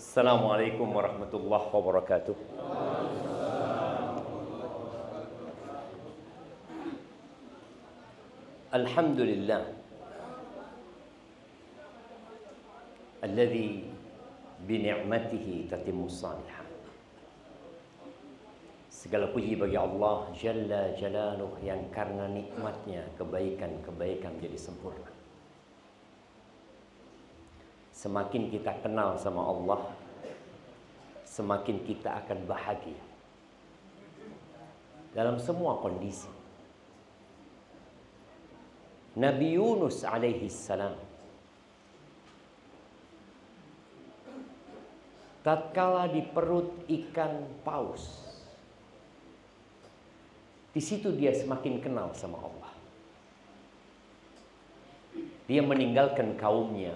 Assalamualaikum warahmatullahi wabarakatuh. Alhamdulillah alladzi bi ni'matihi tatimmus shalihat. Segala puji bagi Allah Jalla Jalaluh yang karena nikmatnya kebaikan-kebaikan menjadi sempurna. Semakin kita kenal sama Allah, semakin kita akan bahagia dalam semua kondisi. Nabi Yunus alaihi salam tatkala di perut ikan paus, di situ dia semakin kenal sama Allah. Dia meninggalkan kaumnya,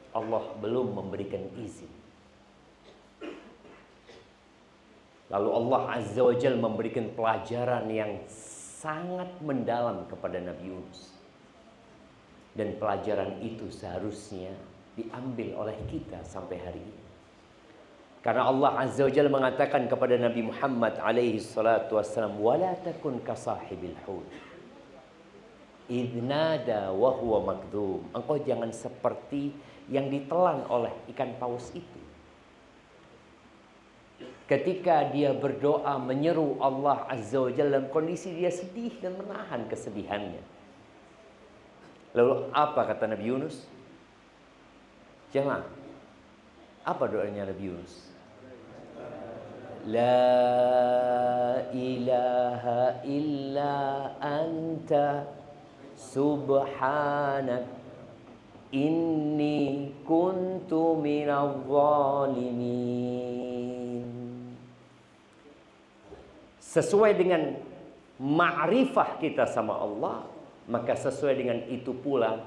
Allah belum memberikan izin. Lalu Allah Azza wa Jalla memberikan pelajaran yang sangat mendalam kepada Nabi Yunus. Dan pelajaran itu seharusnya diambil oleh kita sampai hari ini. Karena Allah Azza wa Jalla mengatakan kepada Nabi Muhammad alaihi salatu wassalam, "Wala takun kasahibil hut idh nada wa huwa makdhum." Engkau jangan seperti yang ditelan oleh ikan paus itu. Ketika dia berdoa menyeru Allah Azza wa Jalla dalam kondisi dia sedih dan menahan kesedihannya. Lalu apa kata Nabi Yunus? Jangan. Apa doanya Nabi Yunus? La ilaha illa anta subhanak inni kuntu minadh dhalimin. Sesuai dengan ma'rifah kita sama Allah, maka sesuai dengan itu pula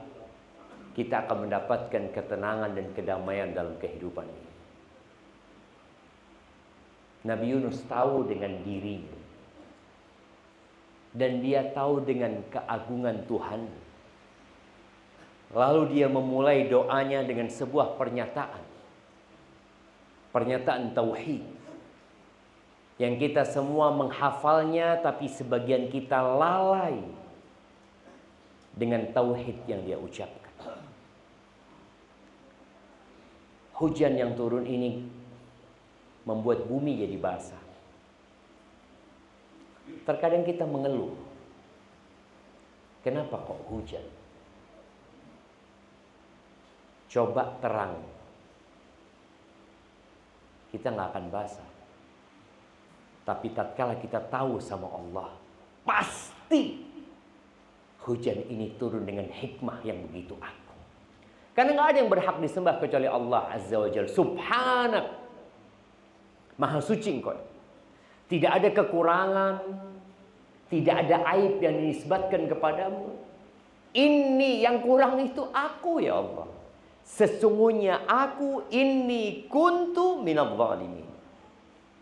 kita akan mendapatkan ketenangan dan kedamaian dalam kehidupan ini. Nabi Yunus tahu dengan dirinya. Dan dia tahu dengan keagungan Tuhan. Lalu dia memulai doanya dengan sebuah pernyataan. Pernyataan tauhid. Yang kita semua menghafalnya, tapi sebagian kita lalai dengan tauhid yang dia ucapkan. Hujan yang turun ini membuat bumi jadi basah. Terkadang kita mengeluh, kenapa kok hujan? Coba terang, kita nggak akan basah. Tapi tatkala kita tahu sama Allah, pasti hujan ini turun dengan hikmah yang begitu agung. Karena nggak ada yang berhak disembah kecuali Allah Azza wa Jalla. Subhanak, Maha suci Engkau. Tidak ada kekurangan, tidak ada aib yang dinisbatkan kepadamu. Ini yang kurang itu aku ya Allah. Sesungguhnya aku ini kuntu minadh dhalimin.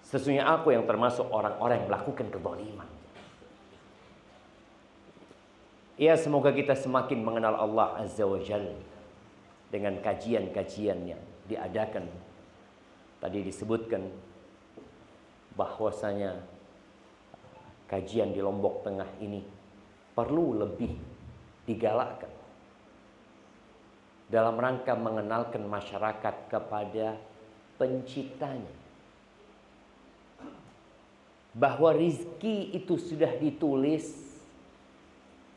Sesungguhnya aku yang termasuk orang-orang yang melakukan kezaliman. Ya, semoga kita semakin mengenal Allah Azza wa Jalla dengan kajian-kajian yang diadakan. Tadi disebutkan bahwasanya kajian di Lombok Tengah ini perlu lebih digalakkan dalam rangka mengenalkan masyarakat kepada penciptanya. Bahwa rizki itu sudah ditulis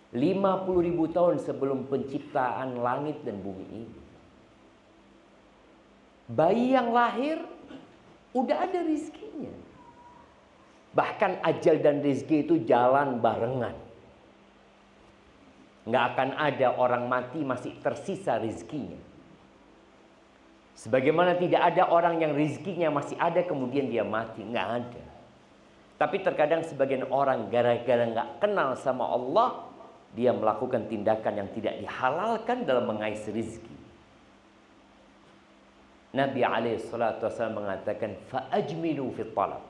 50.000 tahun sebelum penciptaan langit dan bumi ini. Bayi yang lahir udah ada rizkinya. Bahkan ajal dan rizki itu jalan barengan. Nggak akan ada orang mati masih tersisa rizkinya. Sebagaimana tidak ada orang yang rizkinya masih ada kemudian dia mati. Nggak ada. Tapi terkadang sebagian orang gara-gara nggak kenal sama Allah, dia melakukan tindakan yang tidak dihalalkan dalam mengais rizki. Nabi SAW mengatakan, fa'ajmilu fit talab.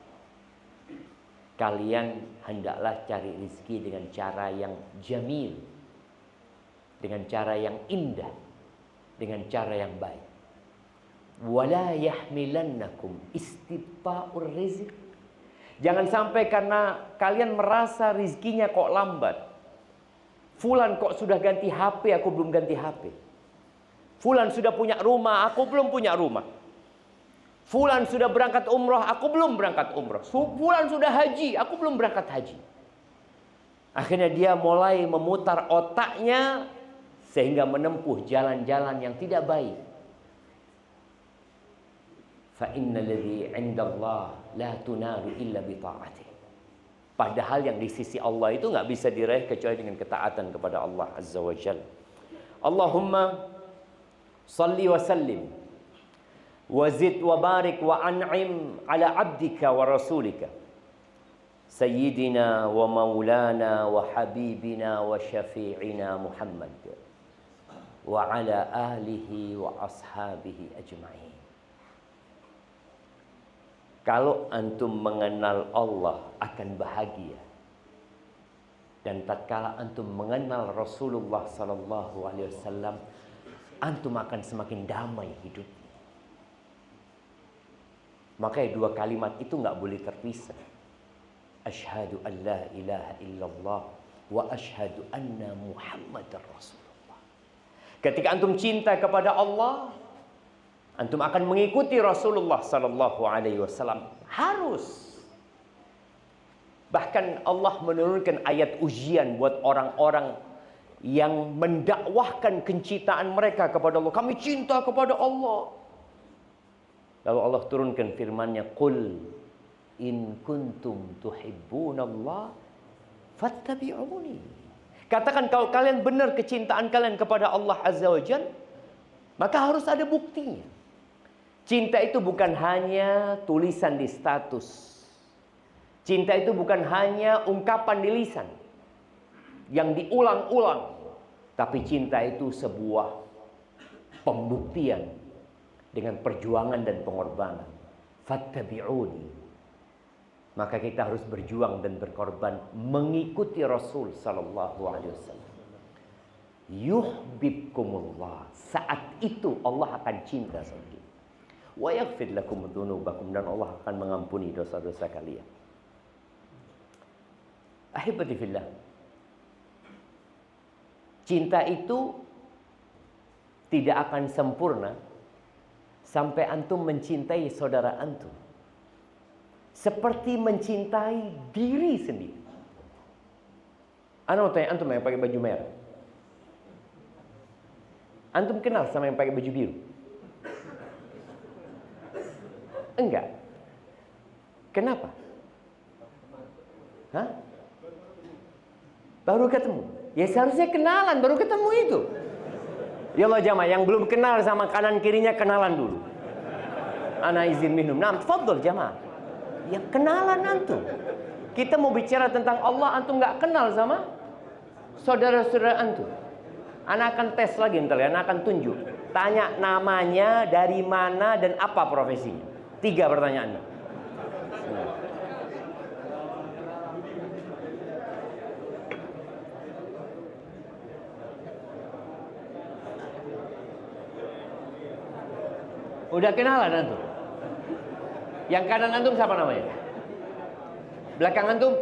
Kalian hendaklah cari rizki dengan cara yang jamil, dengan cara yang indah, dengan cara yang baik. Wala yahmilannakum istibta'ur rizq. Jangan sampai karena kalian merasa rizkinya kok lambat. Fulan kok sudah ganti HP, aku belum ganti HP. Fulan sudah punya rumah, aku belum punya rumah. Fulan sudah berangkat umroh, aku belum berangkat umroh. Fulan sudah haji, aku belum berangkat haji. Akhirnya dia mulai memutar otaknya sehingga menempuh jalan-jalan yang tidak baik. Fa innal ladzi 'indallah la tunalu illa bi ta'atih. Padahal yang di sisi Allah itu nggak bisa diraih kecuali dengan ketaatan kepada Allah Azza wa Jalla. Allahumma salli wa sallim wa zid wa barik wa an'im ala abdika wa rasulika sayyidina wa maulana wa habibina wa syafi'ina Muhammad wa ala alihi wa ashabihi ajma'in. Kalau antum mengenal Allah akan bahagia. Dan tatkala antum mengenal Rasulullah sallallahu alaihi wasallam, antum akan semakin damai hidup. Makanya dua kalimat itu nggak boleh terpisah. Asyhadu an la ilaha illallah wa asyhadu anna Muhammadar Rasulullah. Ketika antum cinta kepada Allah, antum akan mengikuti Rasulullah sallallahu alaihi wasallam. Harus. Bahkan Allah menurunkan ayat ujian buat orang-orang yang mendakwahkan kecintaan mereka kepada Allah. Kami cinta kepada Allah. Lalu Allah turunkan firman-Nya, "Qul in kuntum tuhibbunallah fattabi'uni." Katakan kalau kalian benar kecintaan kalian kepada Allah Azza wa Jalla, maka harus ada buktinya. Cinta itu bukan hanya tulisan di status. Cinta itu bukan hanya ungkapan di lisan yang diulang-ulang. Tapi cinta itu sebuah pembuktian dengan perjuangan dan pengorbanan. Fattabi'uni. Maka kita harus berjuang dan berkorban mengikuti Rasul sallallahu alaihi wasallam. Yuhibbukumullah. Saat itu Allah akan cinta sama kita. Wa yaghfir lakum dzunubakum, dan Allah akan mengampuni dosa-dosa kalian. Ahibati fillah. Cinta itu tidak akan sempurna sampai antum mencintai saudara antum seperti mencintai diri sendiri. Ana mau tanya antum yang pakai baju merah. Antum kenal sama yang pakai baju biru? Enggak. Kenapa? Hah? Baru ketemu. Ya seharusnya kenalan, baru ketemu itu. Ya Allah jamaah, yang belum kenal sama kanan kirinya kenalan dulu. Ana izin minum. Nah, tafadhol jamaah. Ya kenalan antum. Kita mau bicara tentang Allah, antum nggak kenal sama saudara-saudara antum. Ana akan tes lagi ntar ya, Ana akan tunjuk. Tanya namanya, dari mana, dan apa profesinya. 3 pertanyaan. Udah kenalan antum? Yang kanan antum siapa namanya? Belakang antum?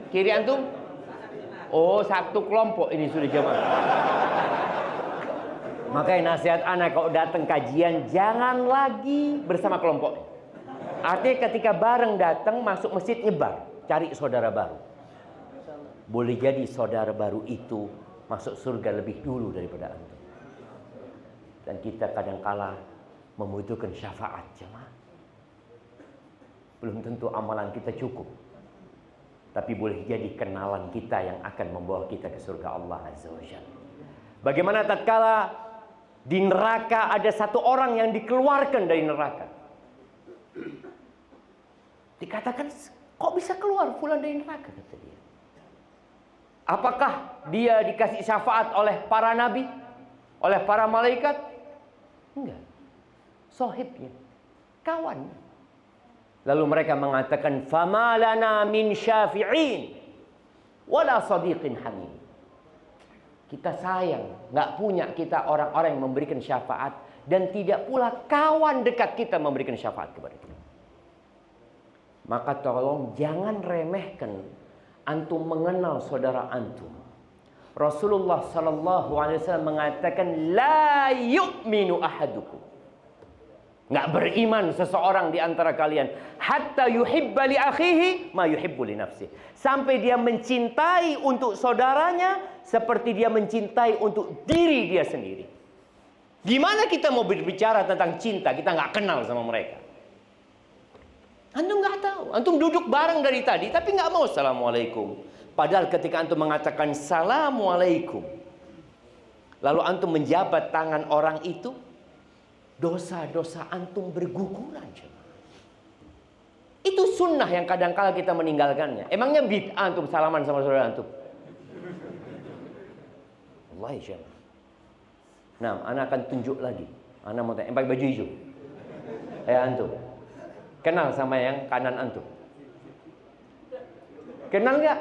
Kiri antum? Oh, satu kelompok ini sudah jamaah. Makanya nasihat anak kalau datang kajian jangan lagi bersama kelompok. Artinya ketika bareng datang masuk masjid nyebar, cari saudara baru. Boleh jadi saudara baru itu masuk surga lebih dulu daripada antum. Dan kita kadangkala membutuhkan syafaat jemaah. Belum tentu amalan kita cukup. Tapi boleh jadi kenalan kita yang akan membawa kita ke surga Allah Azza wa Jalla. Bagaimana tatkala di neraka ada satu orang yang dikeluarkan dari neraka. Dikatakan, kok bisa keluar fulan dari neraka, kata dia. Apakah dia dikasih syafaat oleh para nabi? Oleh para malaikat? Enggak. Sohibnya, kawannya. Lalu mereka mengatakan, "Fama lana min syafi'in wala sadiqin hamim." Kita sayang, nggak punya kita orang-orang yang memberikan syafaat dan tidak pula kawan dekat kita memberikan syafaat kepada kita. Maka tolong jangan remehkan antum mengenal saudara antum. Rasulullah sallallahu alaihi wasallam mengatakan la yu'minu ahadukum. Nggak beriman seseorang di antara kalian hatta yuhibba li akhihi ma yuhibbu li nafsihi. Sampai dia mencintai untuk saudaranya seperti dia mencintai untuk diri dia sendiri. Gimana kita mau berbicara tentang cinta kita nggak kenal sama mereka? Antum nggak tahu. Antum duduk bareng dari tadi tapi nggak mau assalamualaikum. Padahal ketika antum mengatakan assalamualaikum, lalu antum menjabat tangan orang itu, dosa-dosa antum berguguran. Itu sunnah yang kadang-kala kita meninggalkannya. Emangnya bid'ah antum salaman sama saudara antum? Wallahi jemaah. Nah, anak akan tunjuk lagi. Anak mau tanya, yang pakai baju hijau. Antum. Kenal sama yang kanan antum? Kenal nggak?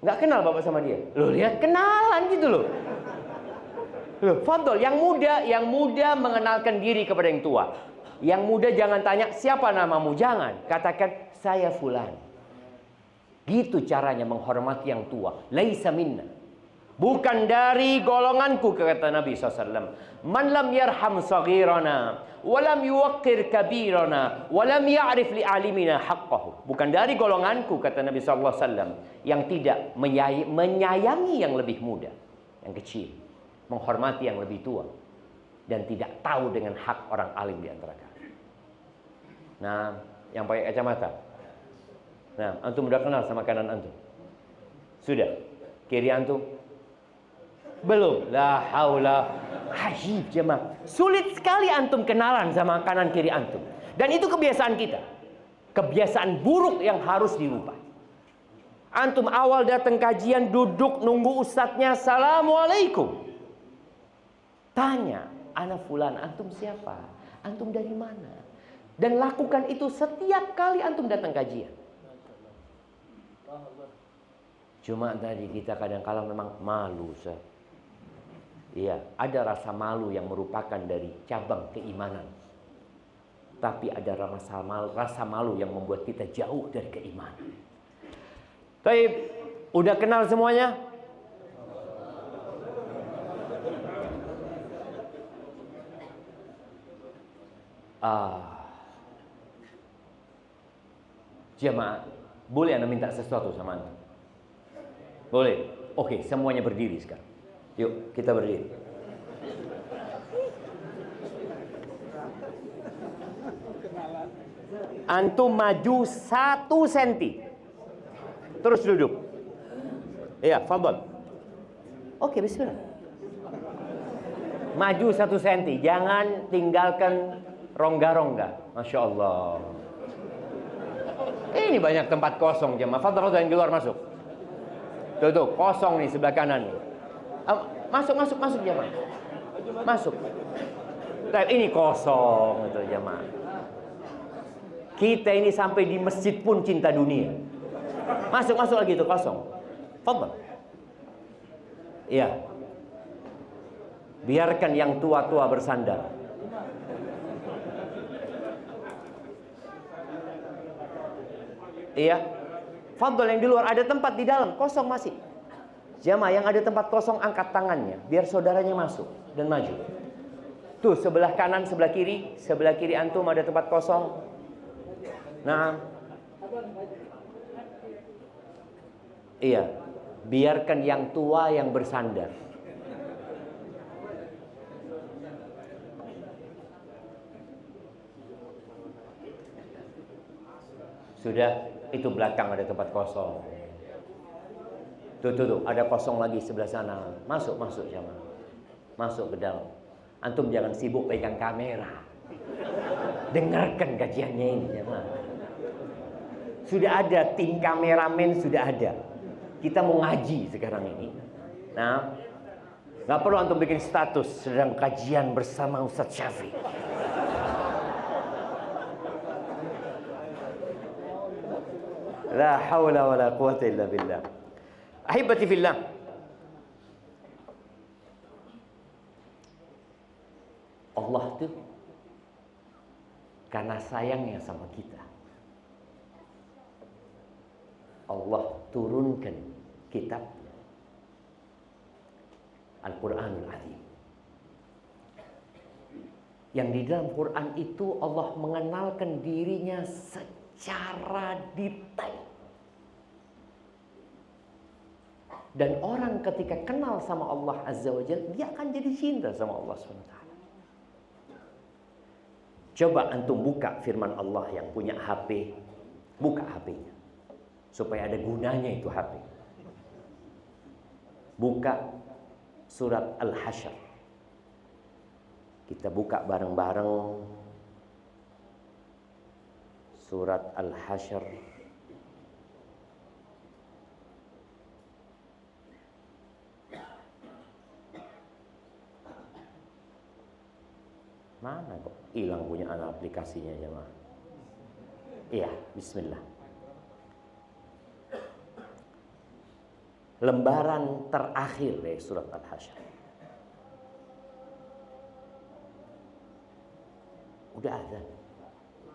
Nggak kenal bapak sama dia? Loh, lihat kenalan gitu loh. Fadol, yang muda mengenalkan diri kepada yang tua. Yang muda jangan tanya siapa namamu, jangan. Katakan saya fulan. Gitu caranya menghormati yang tua. Laisa minna. Bukan dari golonganku, kata Nabi SAW. Man lam yarham saghirana, walam yuwaqqir kabirana, walam ya'rif li alimina haqqahu. Bukan dari golonganku, kata Nabi SAW. Yang tidak menyayangi yang lebih muda, yang kecil. Menghormati yang lebih tua dan tidak tahu dengan hak orang alim di antara kalian. Nah, yang pakai kacamata. Nah, antum udah kenal sama kanan antum? Sudah. Kiri antum? Belum. La haula. Ajib jemaah. Sulit sekali antum kenalan sama kanan kiri antum. Dan itu kebiasaan kita. Kebiasaan buruk yang harus dirubah. Antum awal datang kajian duduk nunggu ustadznya assalamualaikum. Tanya, anak fulan, antum siapa? Antum dari mana? Dan lakukan itu setiap kali antum datang kajian. Cuma tadi kita kadang-kala memang malu, Ustaz. Iya, ada rasa malu yang merupakan dari cabang keimanan. Tapi ada rasa malu yang membuat kita jauh dari keimanan. Baik, udah kenal semuanya? Jemaah, boleh Anda minta sesuatu sama Anda? Boleh? Oke, semuanya berdiri sekarang. Yuk, kita berdiri. Antum maju 1 senti. Terus duduk. Iya, fadhal. Oke, bismillah. Maju 1 senti, jangan tinggalkan rongga-rongga. Masya Allah. Ini banyak tempat kosong jemaah. Fadhal yang keluar masuk. Tuh, kosong nih sebelah kanan nih. Masuk jemaah. Masuk. Nah, ini kosong itu jemaah. Kita ini sampai di masjid pun cinta dunia. Masuk lagi itu kosong. Fadhal. Iya. Biarkan yang tua-tua bersandar. Iya. Fadhal yang di luar, ada tempat di dalam kosong masih. Jamaah yang ada tempat kosong angkat tangannya biar saudaranya masuk dan maju. Tuh sebelah kanan, sebelah kiri antum ada tempat kosong. Nah. Iya. Biarkan yang tua yang bersandar. Sudah, itu belakang ada tempat kosong. Tuh, ada kosong lagi sebelah sana. Masuk jamaah. Masuk ke dalam. Antum jangan sibuk pegang kamera. Dengarkan kajiannya ini jamaah. Sudah ada tim kameramen, sudah ada. Kita mau ngaji sekarang ini. Nah, nggak perlu antum bikin status sedang kajian bersama Ustadz Syafiq. La haula wa la quwata illa billah. Ahibati fillah. Allah tuh karena sayangnya sama kita, Allah turunkan kitab Al-Quranul Azim. Yang di dalam Quran itu Allah mengenalkan dirinya secara detail. Dan orang ketika kenal sama Allah Azza wa Jalla, dia akan jadi cinta sama Allah SWT. Coba antum buka firman Allah yang punya HP. Buka HP-nya supaya ada gunanya itu HP. Buka surat Al-Hasyr. Kita buka bareng-bareng surat Al-Hasyr. Mana kok hilang punya anak aplikasinya jemaah? Iya, bismillah. Lembaran terakhir dari surat Al-Hasyr. Udah azan.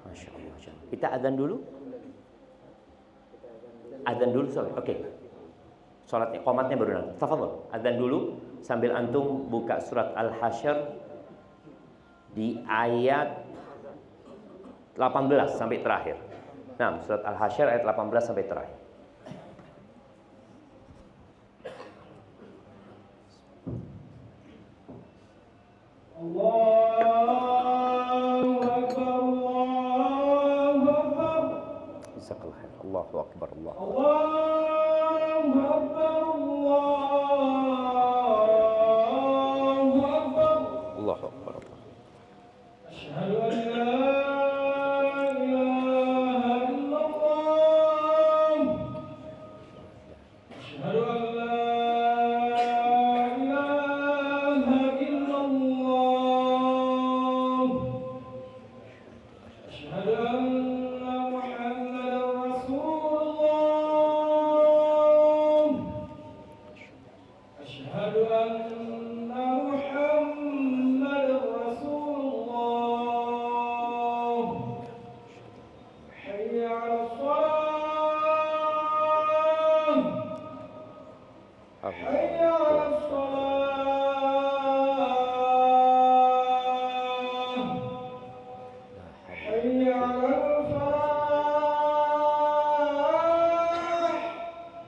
Masya Allah. Kita azan dulu? Azan dulu, sorry. Oke. Salatnya, qomatnya baru nanti. Tafadhol. Azan dulu sambil antum buka surat Al-Hasyr di ayat 18 sampai terakhir. Nah, surat Al-Hasyr ayat 18 sampai terakhir. Allahu Akbar, Allahu Akbar, Allahu Akbar. Asyhadu an la ilaha illallah. Asyhadu an la ilaha illallah. Asyhadu anna Muhammadar Rasulullah. Asyhadu anna Muhammadar Rasulullah. Hayya 'alas shalah. Hayya 'alas shalah. Hayya 'alal falah.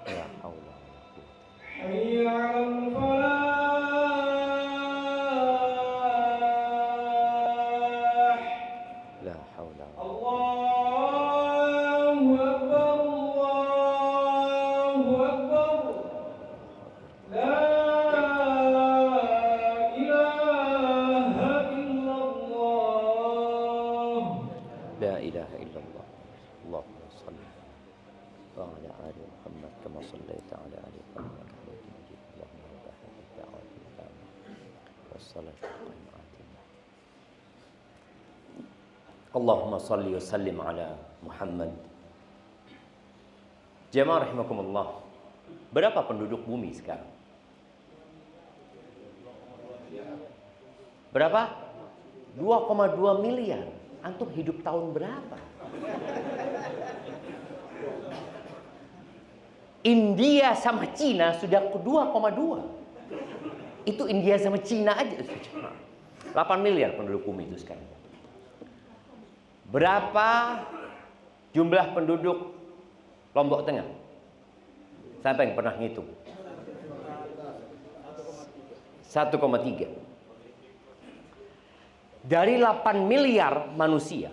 La haula wala quwwata. Hayya 'alal falah. La haula wala quwwata. Allahu Akbar, Allahu Akbar. La ilaha illallah. La ilaha illallah. Allahumma salli wa ala ali Muhammad kama sallaita ala ali Ibrahim innaka Hamidum Majid. Allahumma barik ad-da'wati al-tamah was-salatu al-qa'imah. Allahumma salli wa sallim ala Muhammad. Jemaah rahimakumullah. Berapa penduduk bumi sekarang? Berapa? 2,2 miliar. Antum hidup tahun berapa? India sama Cina sudah ke 2,2. Itu India sama Cina aja. 8 miliar penduduk bumi itu sekarang. Berapa jumlah penduduk Lombok Tengah? Siapa yang pernah ngitung? 1,3. Dari 8 miliar manusia,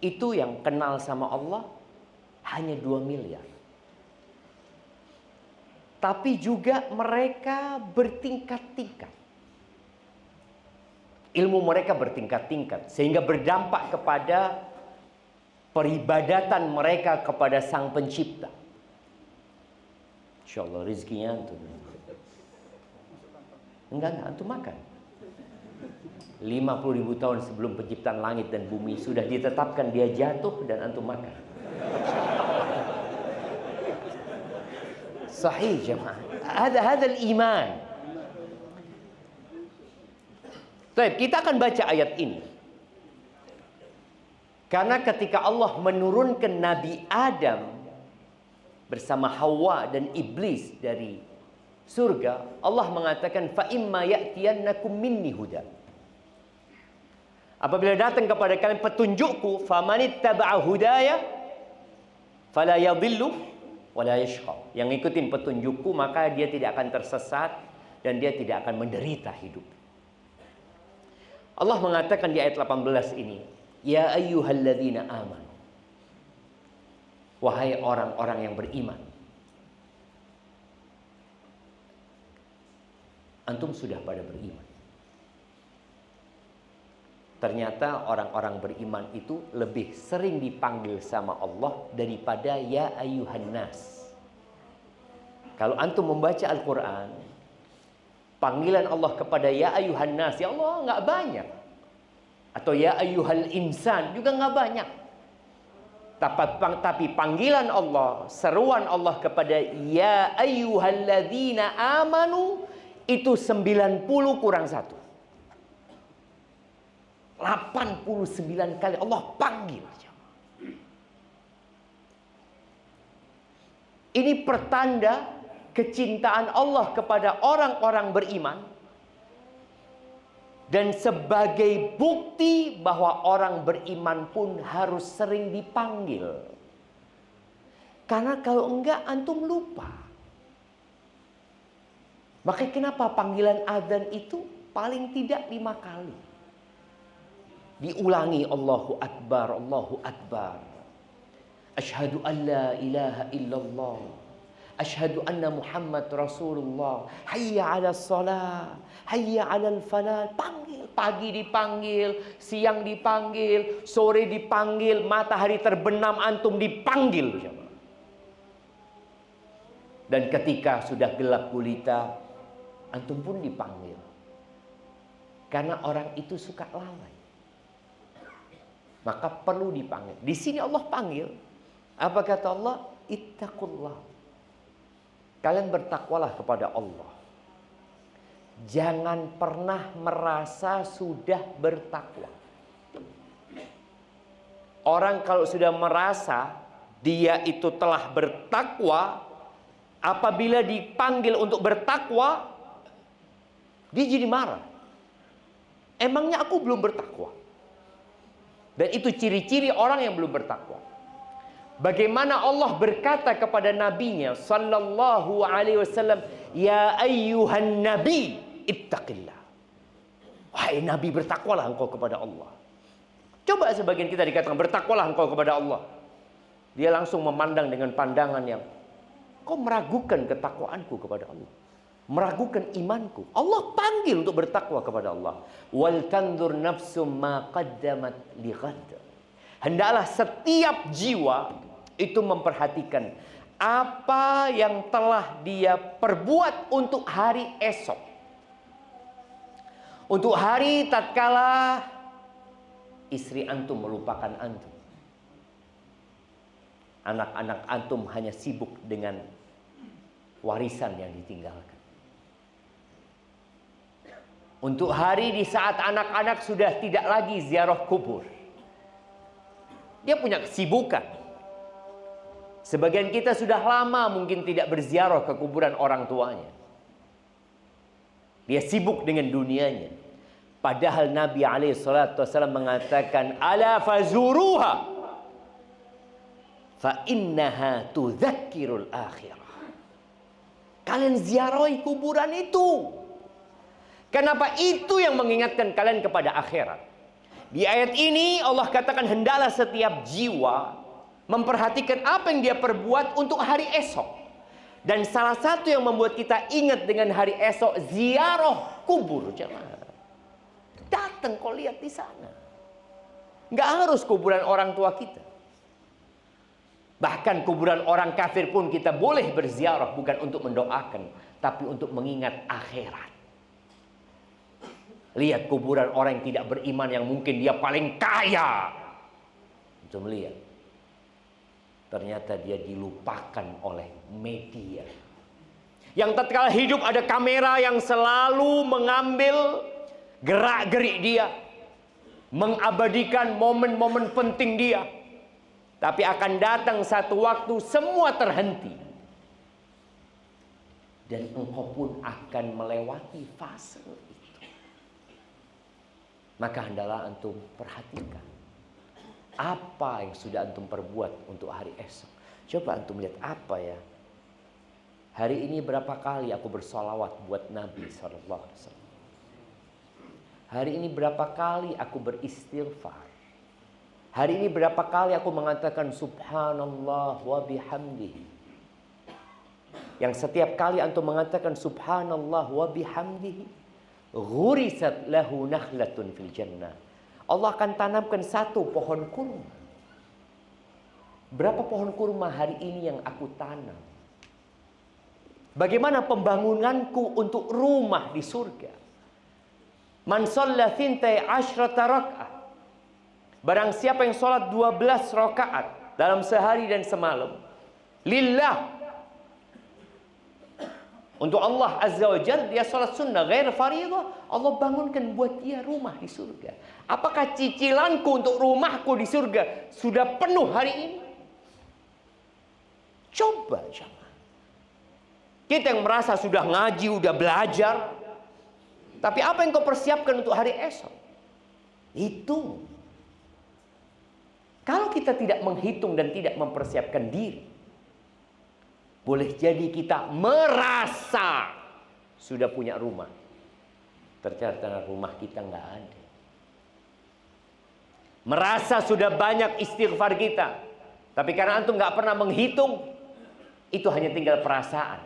itu yang kenal sama Allah hanya 2 miliar. Tapi juga mereka bertingkat-tingkat. Ilmu mereka bertingkat-tingkat. Sehingga berdampak kepada peribadatan mereka kepada Sang Pencipta. Insya Allah rezekinya antum. Enggak, antum makan. 50.000 tahun sebelum penciptaan langit dan bumi sudah ditetapkan dia jatuh dan antum makan. Sahih jemaah. Hada al-iman. Baik, kita akan baca ayat ini. Karena ketika Allah menurunkan Nabi Adam bersama Hawa dan iblis dari surga, Allah mengatakan fa imma ya'tiyannakum minni huda. Apabila datang kepada kalian petunjukku, famanittaba'a hudaya fala yadhillu wala yashqa. Yang ikutin petunjukku maka dia tidak akan tersesat dan dia tidak akan menderita hidup. Allah mengatakan di ayat 18 ini, ya ayyuhalladzina amanu. Wahai orang-orang yang beriman. Antum sudah pada beriman. Ternyata orang-orang beriman itu lebih sering dipanggil sama Allah daripada ya ayyuhan nas. Kalau antum membaca Al-Quran, panggilan Allah kepada ya ayyuhan nas, ya Allah nggak banyak. Atau ya ayyuhal insan juga nggak banyak. Tapi panggilan Allah, seruan Allah kepada ya ayyuhalladzina amanu itu 90 kurang 1. 89 kali Allah panggil. Ini pertanda kecintaan Allah kepada orang-orang beriman. Dan sebagai bukti bahwa orang beriman pun harus sering dipanggil. Karena kalau enggak antum lupa. Makanya kenapa panggilan azan itu paling tidak 5 kali. Diulangi Allahu Akbar, Allahu Akbar. Asyhadu an la ilaha illallah. Asyhadu anna Muhammad Rasulullah. Hayya 'alas shalah, hayya 'alal falah. Panggil, pagi dipanggil, siang dipanggil, sore dipanggil, matahari terbenam antum dipanggil. Dan ketika sudah gelap gulita, antum pun dipanggil. Karena orang itu suka lalai. Maka perlu dipanggil. Di sini Allah panggil. Apa kata Allah? Ittaqullah. Kalian bertakwalah kepada Allah. Jangan pernah merasa sudah bertakwa. Orang kalau sudah merasa dia itu telah bertakwa, apabila dipanggil untuk bertakwa, dia jadi marah. Emangnya aku belum bertakwa? Dan itu ciri-ciri orang yang belum bertakwa. Bagaimana Allah berkata kepada nabinya sallallahu alaihi wasallam, ya ayyuhan nabi ittaqillah. Wahai nabi, bertakwalah engkau kepada Allah. Coba sebagian kita dikatakan bertakwalah engkau kepada Allah. Dia langsung memandang dengan pandangan yang, kau meragukan ketakwaanku kepada Allah, meragukan imanku. Allah panggil untuk bertakwa kepada Allah. Wal tanzur nafsum ma qaddamat lighad. Hendaklah setiap jiwa itu memperhatikan apa yang telah dia perbuat untuk hari esok. Untuk hari tatkala istri antum melupakan antum. Anak-anak antum hanya sibuk dengan warisan yang ditinggalkan. Untuk hari di saat anak-anak sudah tidak lagi ziarah kubur. Dia punya kesibukan. Sebagian kita sudah lama mungkin tidak berziarah ke kuburan orang tuanya. Dia sibuk dengan dunianya. Padahal Nabi SAW mengatakan, ala fazuruha fa innaha tudzakkirul akhirah. Kalian ziarahi kuburan itu. Kenapa? Itu yang mengingatkan kalian kepada akhirat. Di ayat ini Allah katakan hendaklah setiap jiwa memperhatikan apa yang dia perbuat untuk hari esok. Dan salah satu yang membuat kita ingat dengan hari esok, ziarah kubur. Jemaah, datang kau lihat di sana. Nggak harus kuburan orang tua kita. Bahkan kuburan orang kafir pun kita boleh berziarah, bukan untuk mendoakan, tapi untuk mengingat akhirat. Lihat kuburan orang yang tidak beriman yang mungkin dia paling kaya. Itu melihat. Ternyata dia dilupakan oleh media. Yang tatkala hidup ada kamera yang selalu mengambil gerak-gerik dia, mengabadikan momen-momen penting dia. Tapi akan datang satu waktu semua terhenti. Dan engkau pun akan melewati fase itu. Maka hendaklah antum perhatikan apa yang sudah antum perbuat untuk hari esok. Coba antum lihat apa ya. Hari ini berapa kali aku bersolawat buat Nabi SAW. Hari ini berapa kali aku beristighfar. Hari ini berapa kali aku mengatakan subhanallah wa bihamdihi. Yang setiap kali antum mengatakan subhanallah wa bihamdihi, ghurisat lahu nakhlatun fil jannah. Allah akan tanamkan satu pohon kurma. Berapa pohon kurma hari ini yang aku tanam? Bagaimana pembangunanku untuk rumah di surga? Man shalla thintai asyrata rak'ah. Barang siapa yang sholat 12 rakaat dalam sehari dan semalam, lillah, untuk Allah Azza wa Jalla, dia sholat sunnah ghair faridah, Allah bangunkan buat dia rumah di surga. Apakah cicilanku untuk rumahku di surga sudah penuh hari ini? Coba jangan. Kita yang merasa sudah ngaji, sudah belajar, tapi apa yang kau persiapkan untuk hari esok? Itu. Kalau kita tidak menghitung dan tidak mempersiapkan diri, boleh jadi kita merasa sudah punya rumah. Ternyata rumah kita nggak ada. Merasa sudah banyak istighfar kita, tapi karena antum nggak pernah menghitung, itu hanya tinggal perasaan.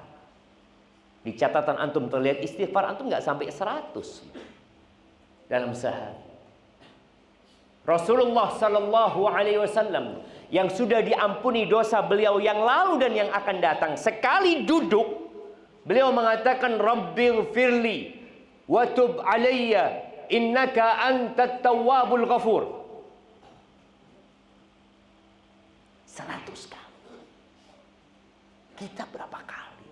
Di catatan antum terlihat istighfar antum nggak sampai 100 dalam sehari. Rasulullah Sallallahu Alaihi Wasallam yang sudah diampuni dosa beliau yang lalu dan yang akan datang, sekali duduk beliau mengatakan Rabbil firli wa tub alayya innaka antat tawwabul ghafur. 100 kali. Kita berapa kali?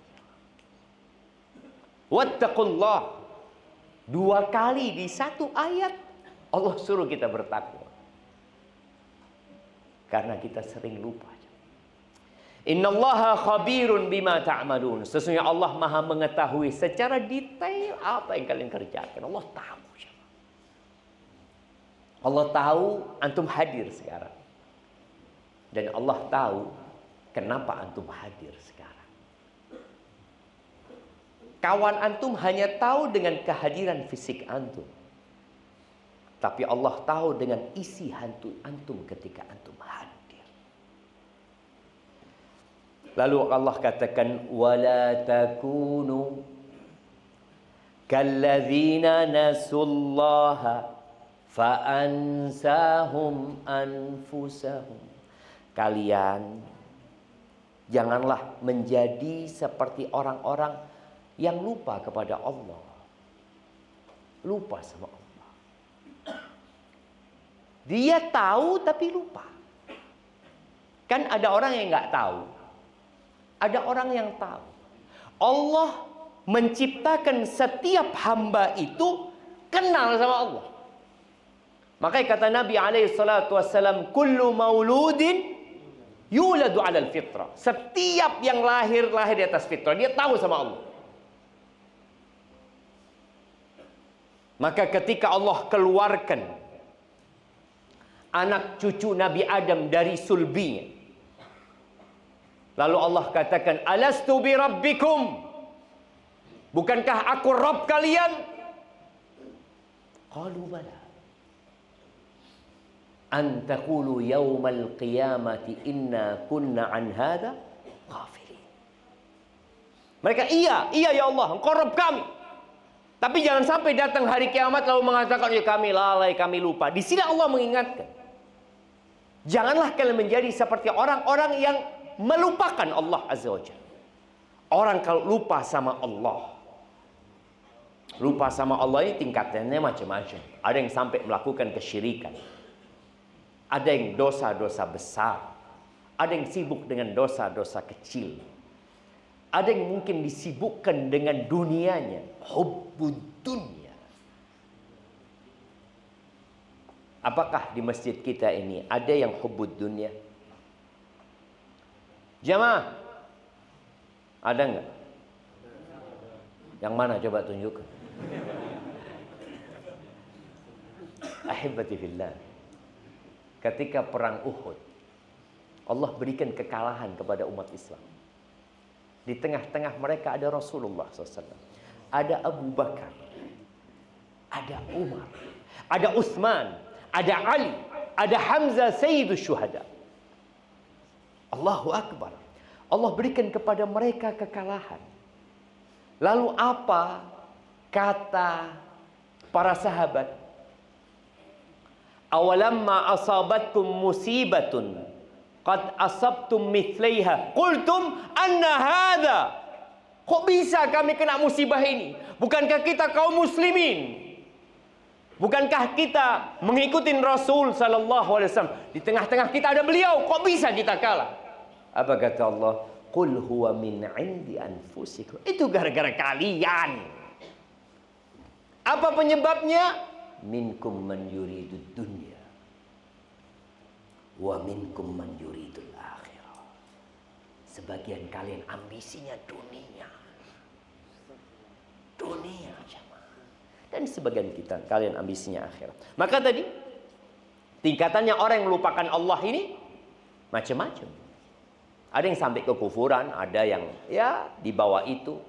Wattaqullah. 2 kali di satu ayat Allah suruh kita bertakwa. Karena kita sering lupa. Innallaha khabirun bima ta'malun. Sesungguhnya Allah Maha mengetahui secara detail apa yang kalian kerjakan. Allah tahu. Allah tahu antum hadir sekarang. Dan Allah tahu kenapa antum hadir sekarang. Kawan antum hanya tahu dengan kehadiran fisik antum. Tapi Allah tahu dengan isi hantu antum ketika antum hadir. Lalu Allah katakan wala takunu kalladzina nasullaha fa ansahum anfusahum. Kalian janganlah menjadi seperti orang-orang yang lupa kepada Allah. Lupa sama Allah. Dia tahu tapi lupa. Kan ada orang yang nggak tahu. Ada orang yang tahu. Allah menciptakan setiap hamba itu kenal sama Allah. Makanya kata Nabi SAW, kullu mauludin yuladu alal fitrah. Setiap yang lahir di atas fitrah. Dia tahu sama Allah. Maka ketika Allah keluarkan anak cucu Nabi Adam dari sulbinya, lalu Allah katakan, alastu bi rabbikum, bukankah aku Rabb kalian? Qalu bala. An taqulu yaumal qiyamati inna kunna an hadha ghafilin. Mereka, iya ya Allah, engkau Rabb kami. Tapi jangan sampai datang hari kiamat lalu mengatakan, ya kami lalai, kami lupa. Di sini Allah mengingatkan, janganlah kalian menjadi seperti orang-orang yang melupakan Allah Azza wa Jalla. Orang kalau lupa sama Allah, lupa sama Allah ini tingkatannya macam-macam. Ada yang sampai melakukan kesyirikan. Ada yang dosa-dosa besar. Ada yang sibuk dengan dosa-dosa kecil. Ada yang mungkin disibukkan dengan dunianya. Hubbud dunya. Apakah di masjid kita ini ada yang hubbud dunia? Jamaah, ada enggak? Yang mana coba tunjukkan? Ahibati fillah. Ketika perang Uhud, Allah berikan kekalahan kepada umat Islam. Di tengah-tengah mereka ada Rasulullah SAW, ada Abu Bakar, ada Umar, ada Utsman, ada Ali, ada Hamzah Sayyidus Syuhada. Allahu Akbar. Allah berikan kepada mereka kekalahan. Lalu apa kata para sahabat? Awalamma asabatkum musibatun qad asabtum mithlaiha qultum anna hadha. Kok bisa kami kena musibah ini? Bukankah kita kaum muslimin? Bukankah kita mengikuti Rasul sallallahu alaihi wasallam? Di tengah-tengah kita ada beliau, kok bisa kita kalah? Apa kata Allah? Qul huwa min 'indi anfusikum. Itu gara-gara kalian. Apa penyebabnya? Minkum man yuridud dunya wa minkum man yuridul akhirah. Sebagian kalian ambisinya dunia. Dunia jemaah. Dan sebagian kalian ambisinya akhirat. Maka tadi tingkatannya orang yang melupakan Allah ini macam-macam. Ada yang sampai kekufuran, ada yang ya di bawah itu.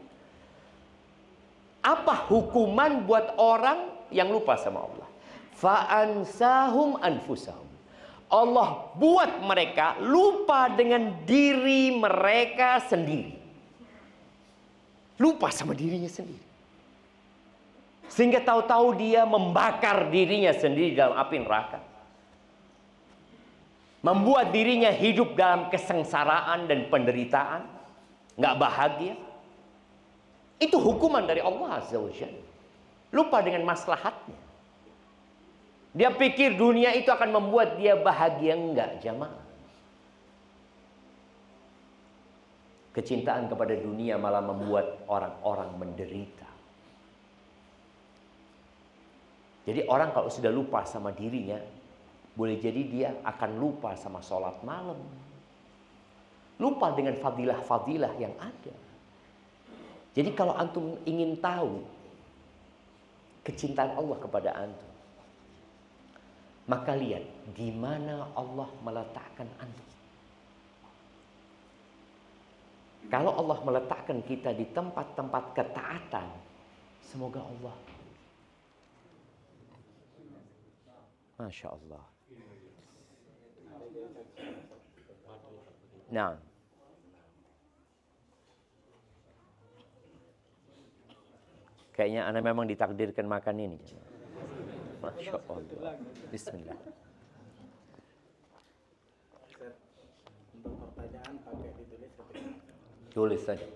Apa hukuman buat orang yang lupa sama Allah? Fa'ansahum anfusahum. Allah buat mereka lupa dengan diri mereka sendiri. Lupa sama dirinya sendiri. Sehingga tahu-tahu dia membakar dirinya sendiri dalam api neraka. Membuat dirinya hidup dalam kesengsaraan dan penderitaan. Nggak bahagia. Itu hukuman dari Allah Azza wa Jalla. Lupa dengan maslahatnya. Dia pikir dunia itu akan membuat dia bahagia. Enggak, jamaah. Kecintaan kepada dunia malah membuat orang-orang menderita. Jadi orang kalau sudah lupa sama dirinya, boleh jadi dia akan lupa sama sholat malam. Lupa dengan fadilah-fadilah yang ada. Jadi kalau antum ingin tahu kecintaan Allah kepada antum, maka lihat di mana Allah meletakkan antum. Kalau Allah meletakkan kita di tempat-tempat ketaatan, semoga Allah, Masya Allah. Nah, kayaknya anak memang ditakdirkan makan ini. Masya Allah. Bismillah. Untuk pertanyaan pakai ditulis seperti ini. Tulis saja.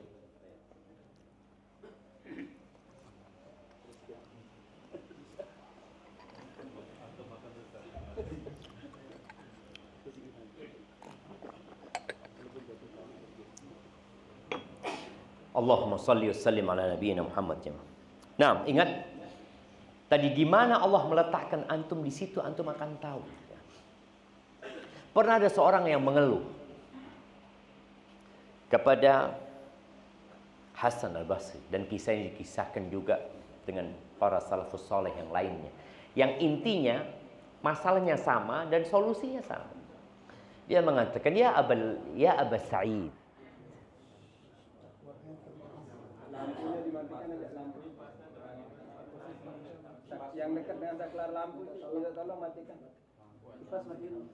Allahumma salli wa sallim ala nabiyyina Muhammad jemaah. Nah, ingat tadi di mana Allah meletakkan antum, di situ antum akan tahu. Pernah ada seorang yang mengeluh kepada Hasan al-Basri, dan kisah ini dikisahkan juga dengan para salafus saleh yang lainnya. Yang intinya masalahnya sama dan solusinya sama. Dia mengatakan, ya Aba Sa'id. Lampunya dimatikan aja, lampu. Yang dekat dengan saklar lampu itu minta tolong matikan. Kipas matiin.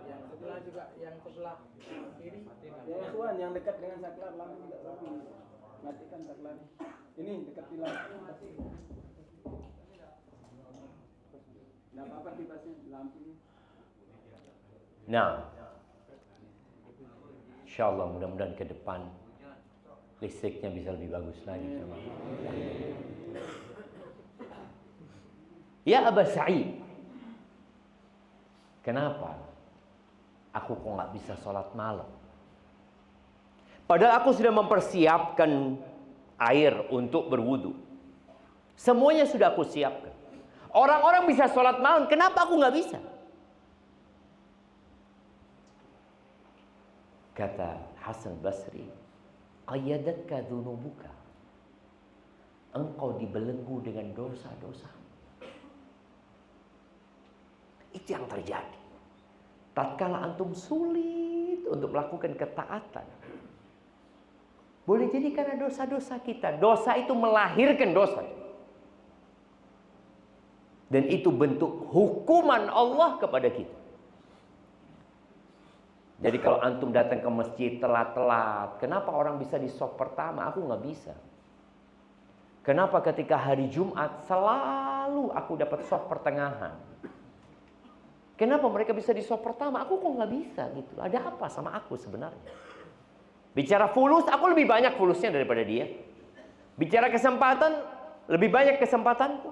Yang sebelah juga, yang sebelah kiri. Ya Tuhan, yang dekat dengan saklar lampu minta tolong matikan saklar. Ini dekat di lampu mati. Enggak apa-apa kipasnya, lampunya. Nah, insyaallah mudah-mudahan ke depan listriknya bisa lebih bagus lagi. Ya Aba Sa'id, kenapa aku kok nggak bisa sholat malam? Padahal aku sudah mempersiapkan air untuk berwudu. Semuanya sudah aku siapkan. Orang-orang bisa sholat malam, kenapa aku nggak bisa? Kata Hasan Basri, qayyadatka dzunubuka. Engkau dibelenggu dengan dosa-dosa. Itu yang terjadi. Tatkala antum sulit untuk melakukan ketaatan, boleh jadi karena dosa-dosa kita. Dosa itu melahirkan dosa. Dan itu bentuk hukuman Allah kepada kita. Jadi kalau antum datang ke masjid telat-telat, kenapa orang bisa di saf pertama? Aku nggak bisa. Kenapa ketika hari Jumat selalu aku dapat saf pertengahan? Kenapa mereka bisa di saf pertama? Aku kok nggak bisa gitu. Ada apa sama aku sebenarnya? Bicara fulus, aku lebih banyak fulusnya daripada dia. Bicara kesempatan, lebih banyak kesempatanku.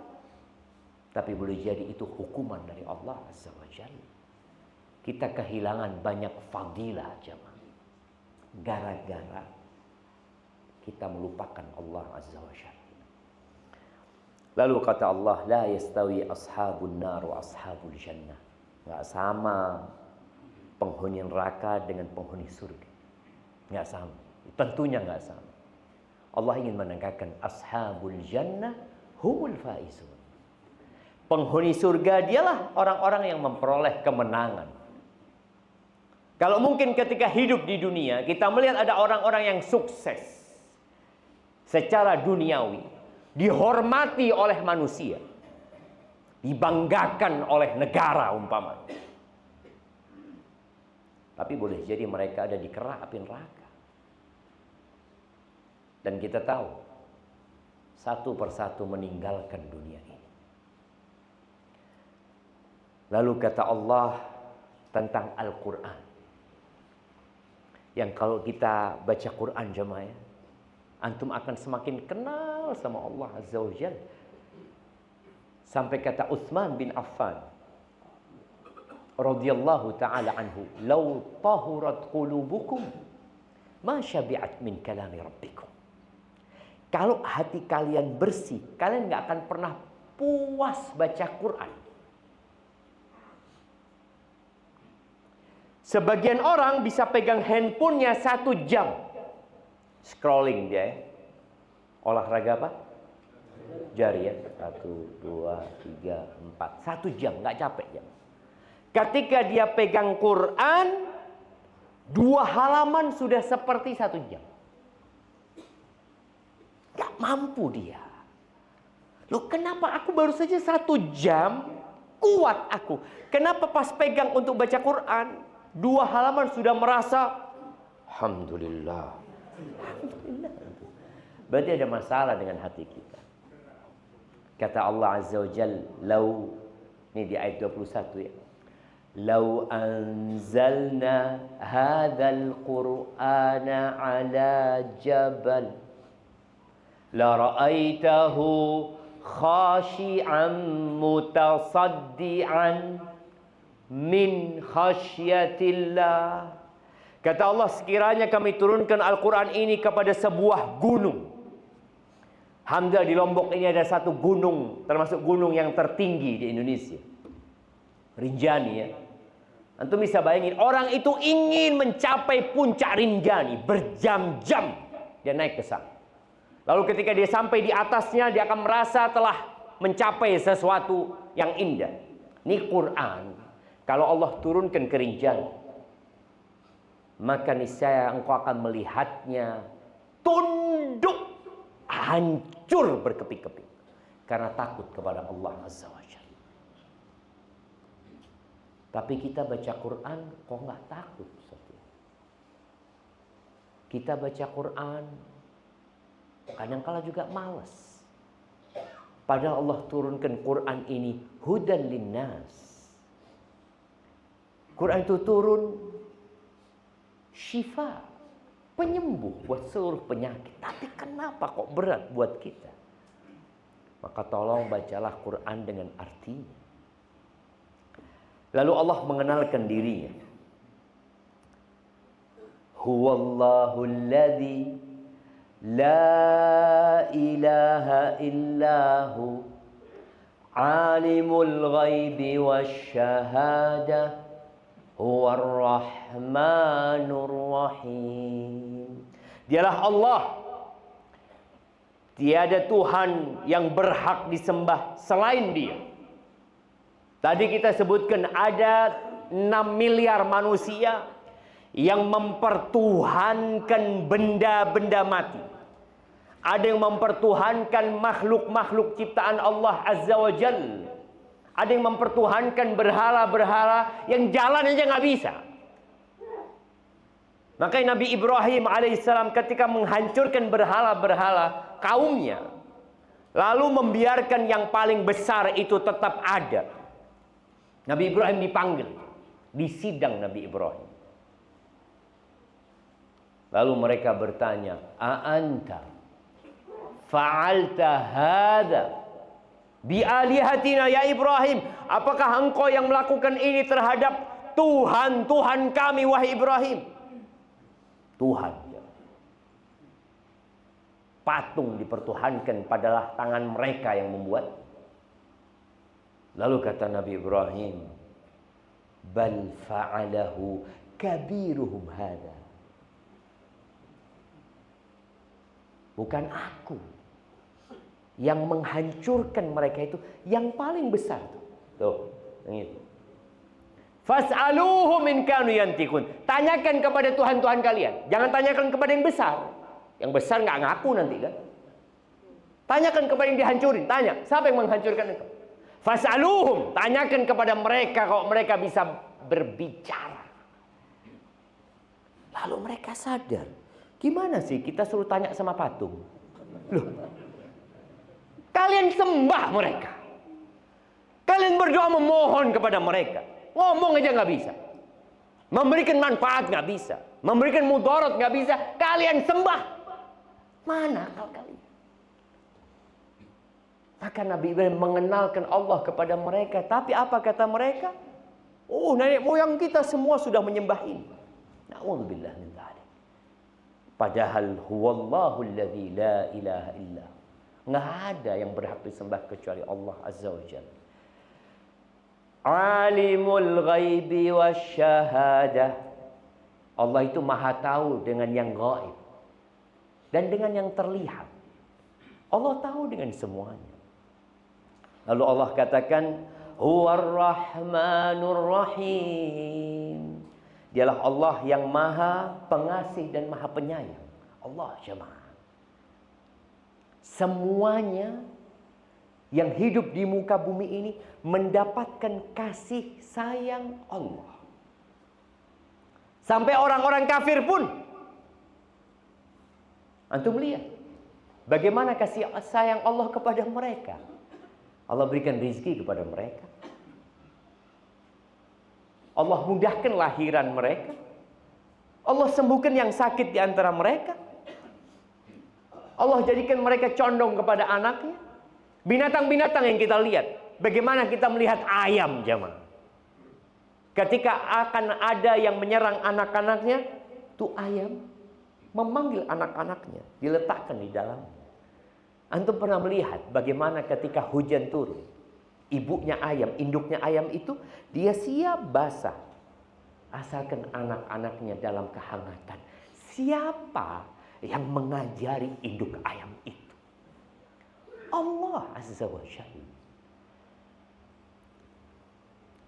Tapi boleh jadi itu hukuman dari Allah Azza wa Jalla. Kita kehilangan banyak fadilah jemaah. Gara-gara kita melupakan Allah Azza wa Jalla. Lalu kata Allah, la yastawi ashabun nar wa ashabul jannah. Enggak sama penghuni neraka dengan penghuni surga. Enggak sama. Tentunya enggak sama. Allah ingin menekankan ashabul jannah humul faizun. Penghuni surga dialah orang-orang yang memperoleh kemenangan. Kalau mungkin ketika hidup di dunia, kita melihat ada orang-orang yang sukses secara duniawi, dihormati oleh manusia, dibanggakan oleh negara umpamanya. Tapi boleh jadi mereka ada di kerak api neraka. Dan kita tahu, satu persatu meninggalkan dunia ini. Lalu kata Allah tentang Al-Quran. Yang kalau kita baca Quran jemaah ya, antum akan semakin kenal sama Allah Azza wa Jalla. Sampai kata Utsman bin Affan radhiyallahu taala anhu, "Lau tahurat qulubukum ma syabi'at min kalami rabbikum." Kalau hati kalian bersih, kalian nggak akan pernah puas baca Quran. Sebagian orang bisa pegang handphonenya 1 jam. Scrolling dia ya. Olahraga apa? Jari ya. 1, 2, 3, 4. 1 jam, nggak capek ya. Ketika dia pegang Quran, 2 halaman sudah seperti 1 jam. Nggak mampu dia. Loh kenapa aku baru saja 1 jam kuat aku? Kenapa pas pegang untuk baca Quran 2 halaman sudah merasa Alhamdulillah. Alhamdulillah. Berarti ada masalah dengan hati kita. Kata Allah Azza wa Jalla, "Lau," ini di ayat 21 ya. "Lau anzalna hadzal Qur'ana 'ala jabal la ra'aitahu khashi'an mutasaddian min khasyatillah." Kata Allah, sekiranya kami turunkan Al-Quran ini kepada sebuah gunung. Alhamdulillah di Lombok ini ada satu gunung, termasuk gunung yang tertinggi di Indonesia, Rinjani ya. Antum bisa bayangin, orang itu ingin mencapai puncak Rinjani, berjam-jam dia naik ke sana. Lalu ketika dia sampai di atasnya, dia akan merasa telah mencapai sesuatu yang indah. Ini Quran. Kalau Allah turunkan ke Rinjani, maka niscaya engkau akan melihatnya tunduk, hancur berkeping-keping karena takut kepada Allah Azza wa Jalla. Tapi kita baca Quran kok nggak takut? Kita baca Quran kadang-kala juga malas. Padahal Allah turunkan Quran ini hudan linnas. Quran itu turun syifa, penyembuh buat seluruh penyakit. Tapi kenapa kok berat buat kita? Maka tolong bacalah Quran dengan artinya. Lalu Allah mengenalkan dirinya. Huwallahu alladzi la ilaha illahu Alimul ghaibi wasyahadah huwar rahmanur rahim. Dialah Allah. Tiada Tuhan yang berhak disembah selain Dia. Tadi kita sebutkan ada 6 miliar manusia yang mempertuhankan benda-benda mati. Ada yang mempertuhankan makhluk-makhluk ciptaan Allah Azza wa Jal. Ada yang mempertuhankan berhala-berhala yang jalan aja nggak bisa. Makanya Nabi Ibrahim alaihissalam ketika menghancurkan berhala-berhala kaumnya, lalu membiarkan yang paling besar itu tetap ada. Nabi Ibrahim dipanggil di sidang Nabi Ibrahim. Lalu mereka bertanya, "A'anta fa'alta hadza bi alihatina ya Ibrahim?" Apakah engkau yang melakukan ini terhadap Tuhan kami wahai Ibrahim? Tuhan. Patung dipertuhankan padalah tangan mereka yang membuat. Lalu kata Nabi Ibrahim, "Bal fa'alahu kabiruhum hadza." Bukan aku yang menghancurkan mereka itu, yang paling besar. Tuh, yang itu. Fas'aluhum in kanu yantikun. Tanyakan kepada Tuhan-Tuhan kalian. Jangan tanyakan kepada yang besar. Yang besar nggak ngaku nanti kan. Tanyakan kepada yang dihancurin. Tanya, siapa yang menghancurkan itu? Fas'aluhum. Tanyakan kepada mereka kalau mereka bisa berbicara. Lalu mereka sadar. Gimana sih kita suruh tanya sama patung? Loh, kalian sembah mereka. Kalian berdoa memohon kepada mereka. Ngomong aja nggak bisa. Memberikan manfaat nggak bisa. Memberikan mudarat nggak bisa. Kalian sembah. Mana akal kalian? Maka Nabi Ibrahim mengenalkan Allah kepada mereka. Tapi apa kata mereka? Oh, nenek moyang kita semua sudah menyembah ini. Na'udzubillah min dzalik. Padahal huwallahu alladzi la ilaha illa. Nggak ada yang berhak disembah kecuali Allah Azza wa Jalla. Alimul ghaibi wasyahadah. Allah itu maha tahu dengan yang gaib dan dengan yang terlihat. Allah tahu dengan semuanya. Lalu Allah katakan, Huwar Rahmanur Rahim. Dialah Allah yang maha pengasih dan maha penyayang. Allah jemaah. Semuanya yang hidup di muka bumi ini mendapatkan kasih sayang Allah. Sampai orang-orang kafir pun. Antum lihat bagaimana kasih sayang Allah kepada mereka. Allah berikan rezeki kepada mereka. Allah mudahkan lahiran mereka. Allah sembuhkan yang sakit di antara mereka. Allah jadikan mereka condong kepada anaknya. Binatang-binatang yang kita lihat. Bagaimana kita melihat ayam jemaah. Ketika akan ada yang menyerang anak-anaknya, tuh ayam memanggil anak-anaknya, diletakkan di dalamnya. Antum pernah melihat bagaimana ketika hujan turun, ibunya ayam, induknya ayam itu, dia siap basah. Asalkan anak-anaknya dalam kehangatan. Siapa yang mengajari induk ayam itu? Allah Azza wa Jalla.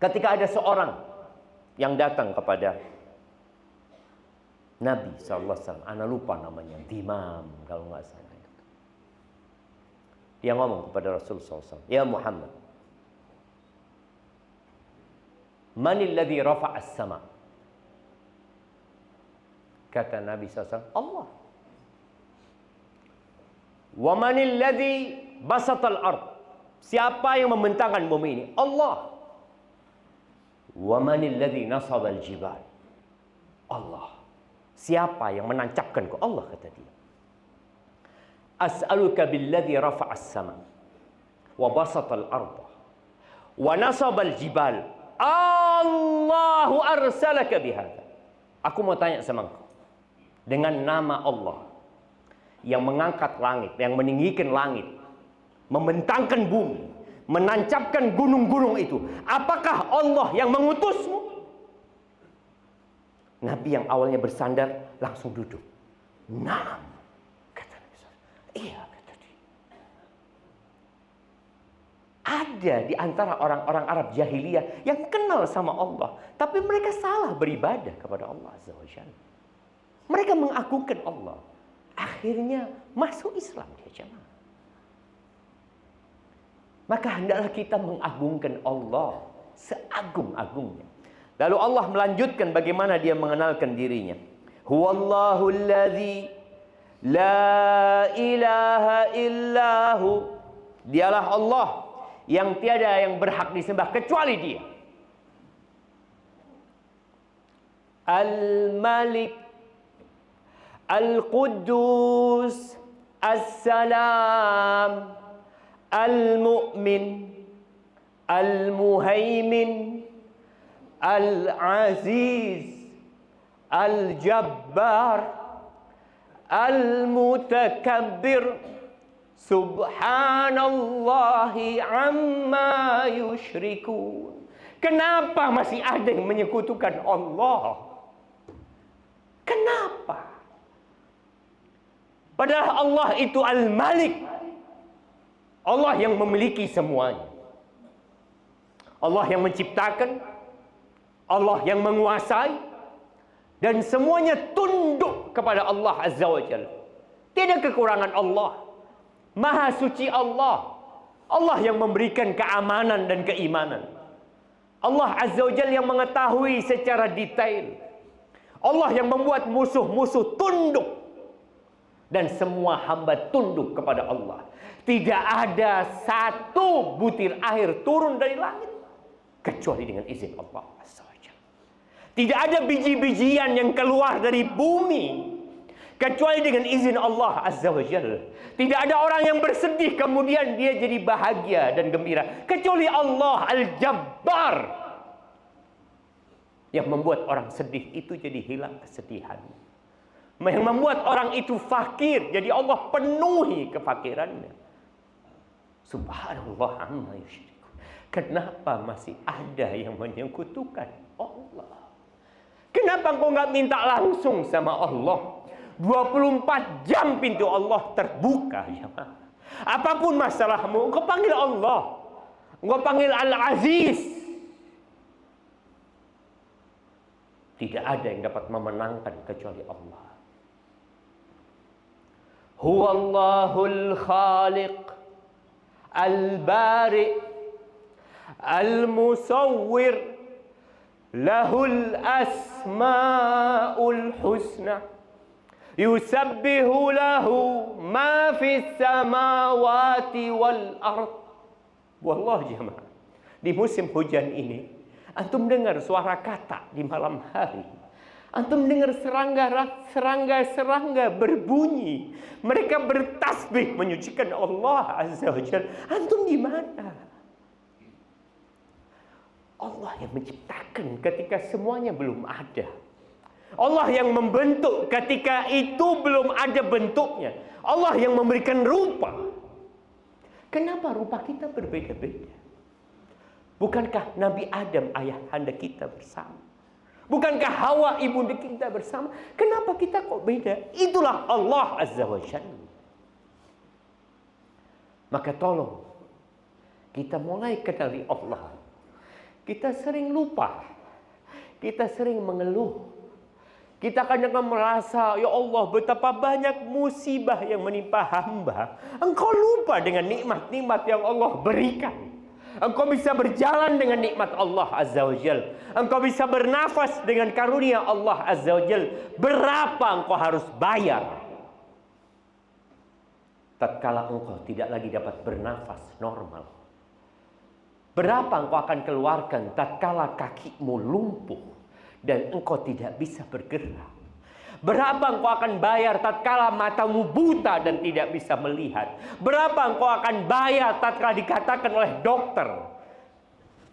Ketika ada seorang yang datang kepada Nabi SAW, ana lupa namanya, Dimam kalau nggak salah. Dia ngomong kepada Rasul SAW, Ya Muhammad, manil ladzi rafa'as sama? Kata Nabi SAW, Allah. Wa manil ladzi basatal ard? Siapa yang membentangkan bumi ini? Allah. Wa manil ladzi nasabal jibal? Allah. Siapa yang menancapkan ke Allah, kata dia. As'aluka billadzi rafa'as sama wa basatal arda wa nasabal jibal. Allahu arsalaka bihadza. Aku mau tanya sama engkau. Dengan nama Allah yang mengangkat langit, yang meninggikan langit, membentangkan bumi, menancapkan gunung-gunung itu. Apakah Allah yang mengutusmu? Nabi yang awalnya bersandar langsung duduk. Naam, kata Nabi SAW. Iya, kata dia. Ada di antara orang-orang Arab jahiliyah yang kenal sama Allah, tapi mereka salah beribadah kepada Allah Azza wa Jalla. Mereka mengagungkan Allah. Akhirnya masuk Islam dia jemaah. Maka hendaklah kita mengagungkan Allah seagung-agungnya. Lalu Allah melanjutkan bagaimana dia mengenalkan dirinya. Huwallahu alladzi la ilaha illahu. Dialah Allah yang tiada yang berhak disembah kecuali Dia. Al-Malik, Al-Quddus, As-Salam, Al-Mu'min, Al-Muhaimin, Al-Aziz, Al-Jabbar, Al-Mutakabbir. Subhanallahi amma yushrikun. Kenapa masih ada yang menyekutukan Allah? Kenapa? Padahal Allah itu Al-Malik. Allah yang memiliki semuanya. Allah yang menciptakan, Allah yang menguasai, dan semuanya tunduk kepada Allah Azza wa Jalla. Tidak kekurangan Allah. Maha suci Allah. Allah yang memberikan keamanan dan keimanan. Allah Azza wa Jalla yang mengetahui secara detail. Allah yang membuat musuh-musuh tunduk. Dan semua hamba tunduk kepada Allah. Tidak ada satu butir air turun dari langit kecuali dengan izin Allah Azza wa Jalla. Tidak ada biji-bijian yang keluar dari bumi kecuali dengan izin Allah Azza wa Jalla. Tidak ada orang yang bersedih kemudian dia jadi bahagia dan gembira kecuali Allah Al-Jabbar yang membuat orang sedih itu jadi hilang kesedihan. Yang membuat orang itu fakir, jadi Allah penuhi kefakirannya. Subhanallah amma yusyrikun. Kenapa masih ada yang menyekutukan Allah? Kenapa engkau nggak minta langsung sama Allah? 24 jam pintu Allah terbuka, ya. Apapun masalahmu, engkau panggil Allah. Engkau panggil Al-Aziz. Tidak ada yang dapat memenangkan kecuali Allah. Huwallahul Khaliq, Al-Bari, Al-Musawwir, Lahul Asma'ul Husna. Yusabbihu lahu ma fis samawati wal ard. Wallah jemaah, di musim hujan ini antum dengar suara katak di malam hari. Antum dengar serangga berbunyi. Mereka bertasbih menyucikan Allah Azza wa Jalla. Antum di mana? Allah yang menciptakan ketika semuanya belum ada. Allah yang membentuk ketika itu belum ada bentuknya. Allah yang memberikan rupa. Kenapa rupa kita berbeda-beda? Bukankah Nabi Adam ayahanda kita bersama? Bukankah Hawa ibunda kita bersama? Kenapa kita kok beda? Itulah Allah Azza wa Jalla. Maka tolong kita mulai kenali Allah. Kita sering lupa. Kita sering mengeluh. Kita kadang-kadang merasa, ya Allah, betapa banyak musibah yang menimpa hamba. Engkau lupa dengan nikmat-nikmat yang Allah berikan. Engkau bisa berjalan dengan nikmat Allah Azza wa Jalla. Engkau bisa bernafas dengan karunia Allah Azza wa Jalla. Berapa engkau harus bayar tatkala engkau tidak lagi dapat bernafas normal? Berapa engkau akan keluarkan tatkala kakimu lumpuh dan engkau tidak bisa bergerak? Berapa engkau akan bayar tatkala matamu buta dan tidak bisa melihat? Berapa engkau akan bayar tatkala dikatakan oleh dokter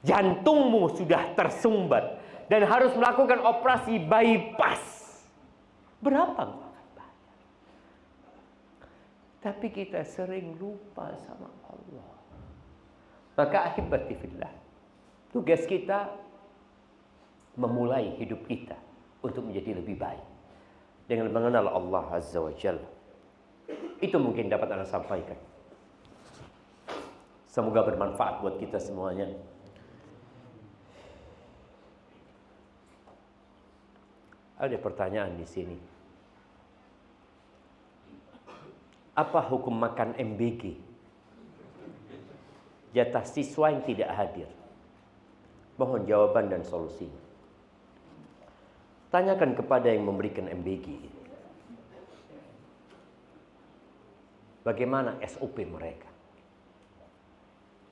jantungmu sudah tersumbat dan harus melakukan operasi bypass? Berapa engkau akan bayar? Tapi kita sering lupa sama Allah. Maka ahibati fillah, tugas kita memulai hidup kita untuk menjadi lebih baik dengan mengenal Allah Azza wa Jalla. Itu mungkin dapat Anda sampaikan. Semoga bermanfaat buat kita semuanya. Ada pertanyaan di sini. Apa hukum makan MBG? Jatah siswa yang tidak hadir. Mohon jawaban dan solusinya. Tanyakan kepada yang memberikan MBG. Bagaimana SOP mereka?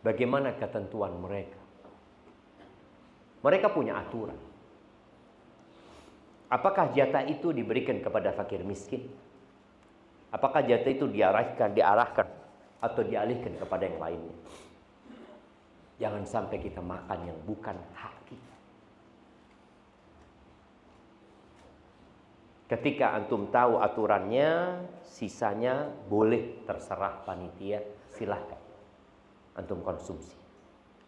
Bagaimana ketentuan mereka? Mereka punya aturan. Apakah jatah itu diberikan kepada fakir miskin? Apakah jatah itu diarahkan atau dialihkan kepada yang lainnya? Jangan sampai kita makan yang bukan hak kita. Ketika antum tahu aturannya, sisanya boleh terserah panitia, silahkan antum konsumsi.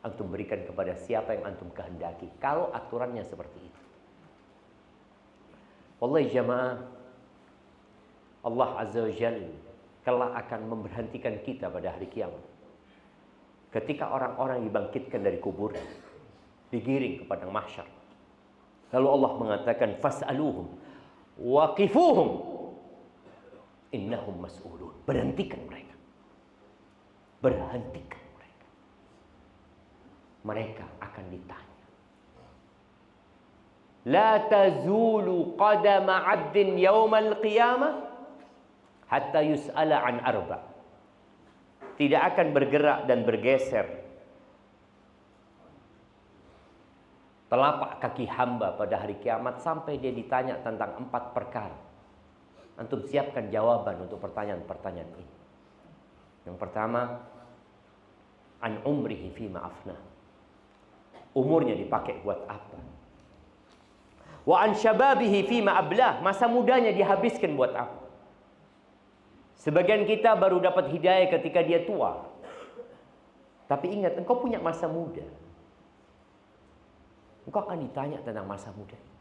Antum berikan kepada siapa yang antum kehendaki. Kalau aturannya seperti itu. Wallahi jamaah, Allah Azza wa Jalla kelak akan memberhentikan kita pada hari kiamat. Ketika orang-orang dibangkitkan dari kubur, digiring ke padang mahsyar. Lalu Allah mengatakan, fas'aluhum waqifuhum innahum mas'ulun. Berhentikan mereka. Berhentikan mereka. Mereka akan ditanya. La tazulu qadama 'abdin yaumal qiyamah hatta yus'ala an arba. Tidak akan bergerak dan bergeser telapak kaki hamba pada hari kiamat sampai dia ditanya tentang 4 perkara. Antum siapkan jawaban untuk pertanyaan-pertanyaan ini. Yang pertama, an umrihi fima afna. Umurnya dipakai buat apa? Wa an syababihi fima ablah. Masa mudanya dihabiskan buat apa? Sebagian kita baru dapat hidayah ketika dia tua. Tapi ingat, engkau punya masa muda. Engkau akan ditanya tentang masa muda itu.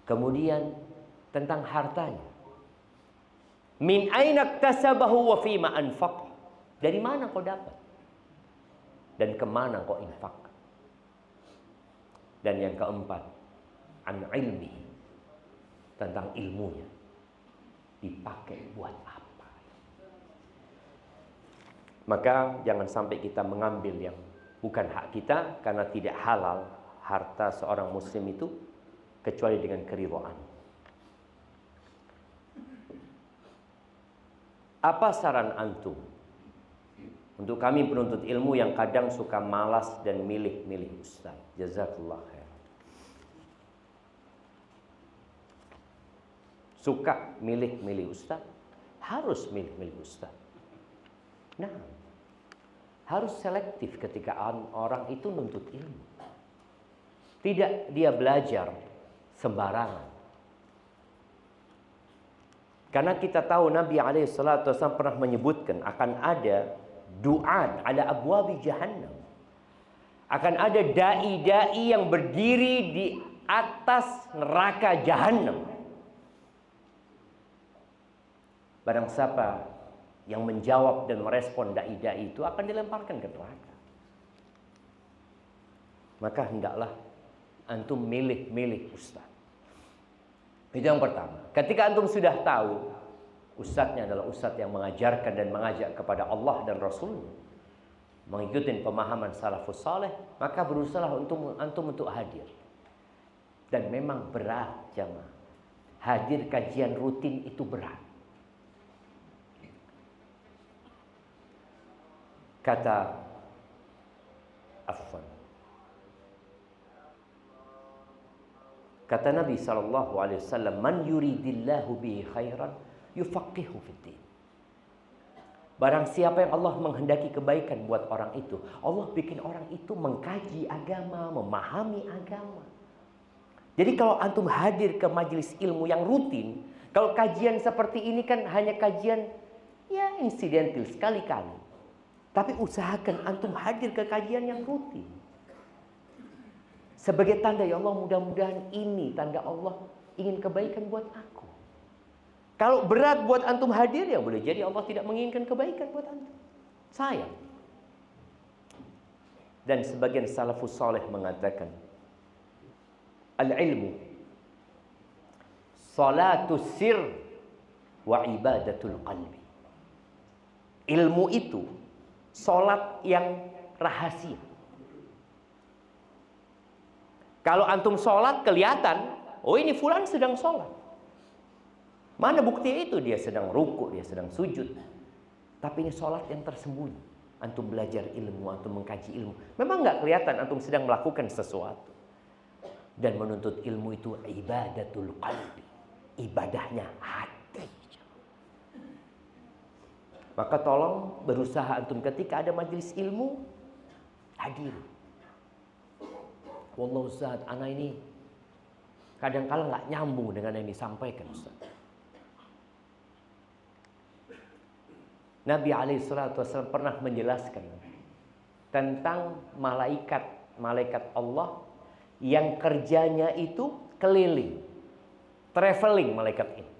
Kemudian tentang hartanya. Min aina iktasabahu wa fima anfaq. Dari mana kau dapat? Dan kemana kau infak? Dan yang keempat, an ilmi. Tentang ilmunya. Dipakai buat apa? Maka jangan sampai kita mengambil yang bukan hak kita, karena tidak halal harta seorang muslim itu kecuali dengan keridhaan. Apa saran antum untuk kami penuntut ilmu yang kadang suka malas dan milih-milih ustaz? Jazakallah khair. Suka milih-milih ustaz? Harus milih-milih ustaz. Nah, harus selektif ketika orang itu nuntut ilmu. Tidak dia belajar sembarangan. Karena kita tahu Nabi SAW pernah menyebutkan akan ada du'an ala abwabi jahannam. Akan ada dai-dai yang berdiri di atas neraka jahannam. Barang siapa yang menjawab dan merespon dai-dai itu akan dilemparkan ke neraka. Maka hendaklah antum milih-milih ustaz. Itu yang pertama. Ketika antum sudah tahu ustaznya adalah ustaz yang mengajarkan dan mengajak kepada Allah dan Rasulnya, mengikuti pemahaman salafus saleh, maka berusaha antum untuk hadir. Dan memang berat jamaah. Hadir kajian rutin itu berat. Kata Nabi SAW, man yuridillahu bihi khairan yufaqihu fiddin. Barang siapa yang Allah menghendaki kebaikan buat orang itu, Allah bikin orang itu mengkaji agama, memahami agama. Jadi kalau antum hadir ke majelis ilmu yang rutin, kalau kajian seperti ini kan hanya kajian ya insidental sekali-kali. Tapi usahakan antum hadir ke kajian yang rutin. Sebagai tanda, ya Allah, mudah-mudahan ini tanda Allah ingin kebaikan buat aku. Kalau berat buat antum hadir, ya boleh jadi Allah tidak menginginkan kebaikan buat antum. Sayang. Dan sebagian salafus saleh mengatakan, al-ilmu salatus sir wa ibadatul qalbi. Ilmu itu salat yang rahasia. Kalau antum salat kelihatan, oh ini fulan sedang salat. Mana bukti itu? Dia sedang ruku, dia sedang sujud. Tapi ini salat yang tersembunyi. Antum belajar ilmu, antum mengkaji ilmu. Memang nggak kelihatan antum sedang melakukan sesuatu. Dan menuntut ilmu itu ibadatul qalbi. Ibadahnya hati. Maka tolong berusaha antum ketika ada majelis ilmu, hadir. Wallah Ustaz, anak ini kadang-kala nggak nyambung dengan yang disampaikan Ustaz. Nabi SAW pernah menjelaskan tentang malaikat Allah yang kerjanya itu keliling, traveling malaikat ini,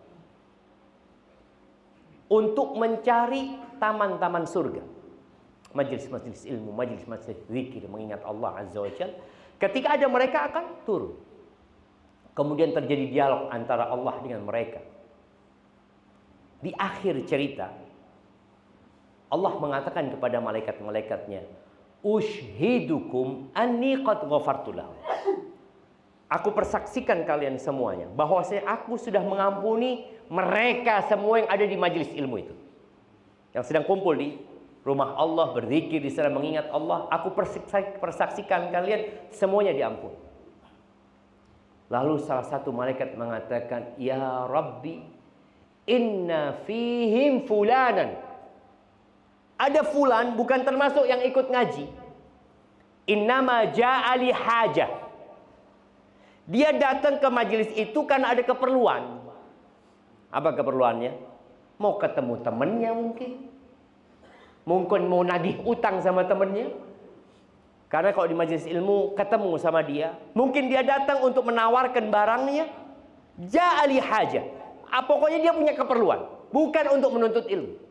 untuk mencari taman-taman surga, majelis-majelis ilmu, majelis-majelis zikir, mengingat Allah Azza wa Jalla. Ketika ada mereka akan turun. Kemudian terjadi dialog antara Allah dengan mereka. Di akhir cerita, Allah mengatakan kepada malaikat-malaikatnya, "Ushhidukum anni qad ghafartu lahum." Aku persaksikan kalian semuanya bahwasanya aku sudah mengampuni mereka semua yang ada di majelis ilmu itu. Yang sedang kumpul di rumah Allah, berzikir di sana mengingat Allah, aku persaksikan kalian semuanya diampuni. Lalu salah satu malaikat mengatakan, "Ya Rabbi, inna fihim fulanan." Ada fulan bukan termasuk yang ikut ngaji. Innama ja'ali hajah. Dia datang ke majelis itu karena ada keperluan. Apa keperluannya? Mau ketemu temannya mungkin. Mungkin mau nagih utang sama temannya. Karena kalau di majelis ilmu ketemu sama dia, mungkin dia datang untuk menawarkan barangnya. Ja'ali hajah. Pokoknya dia punya keperluan, bukan untuk menuntut ilmu.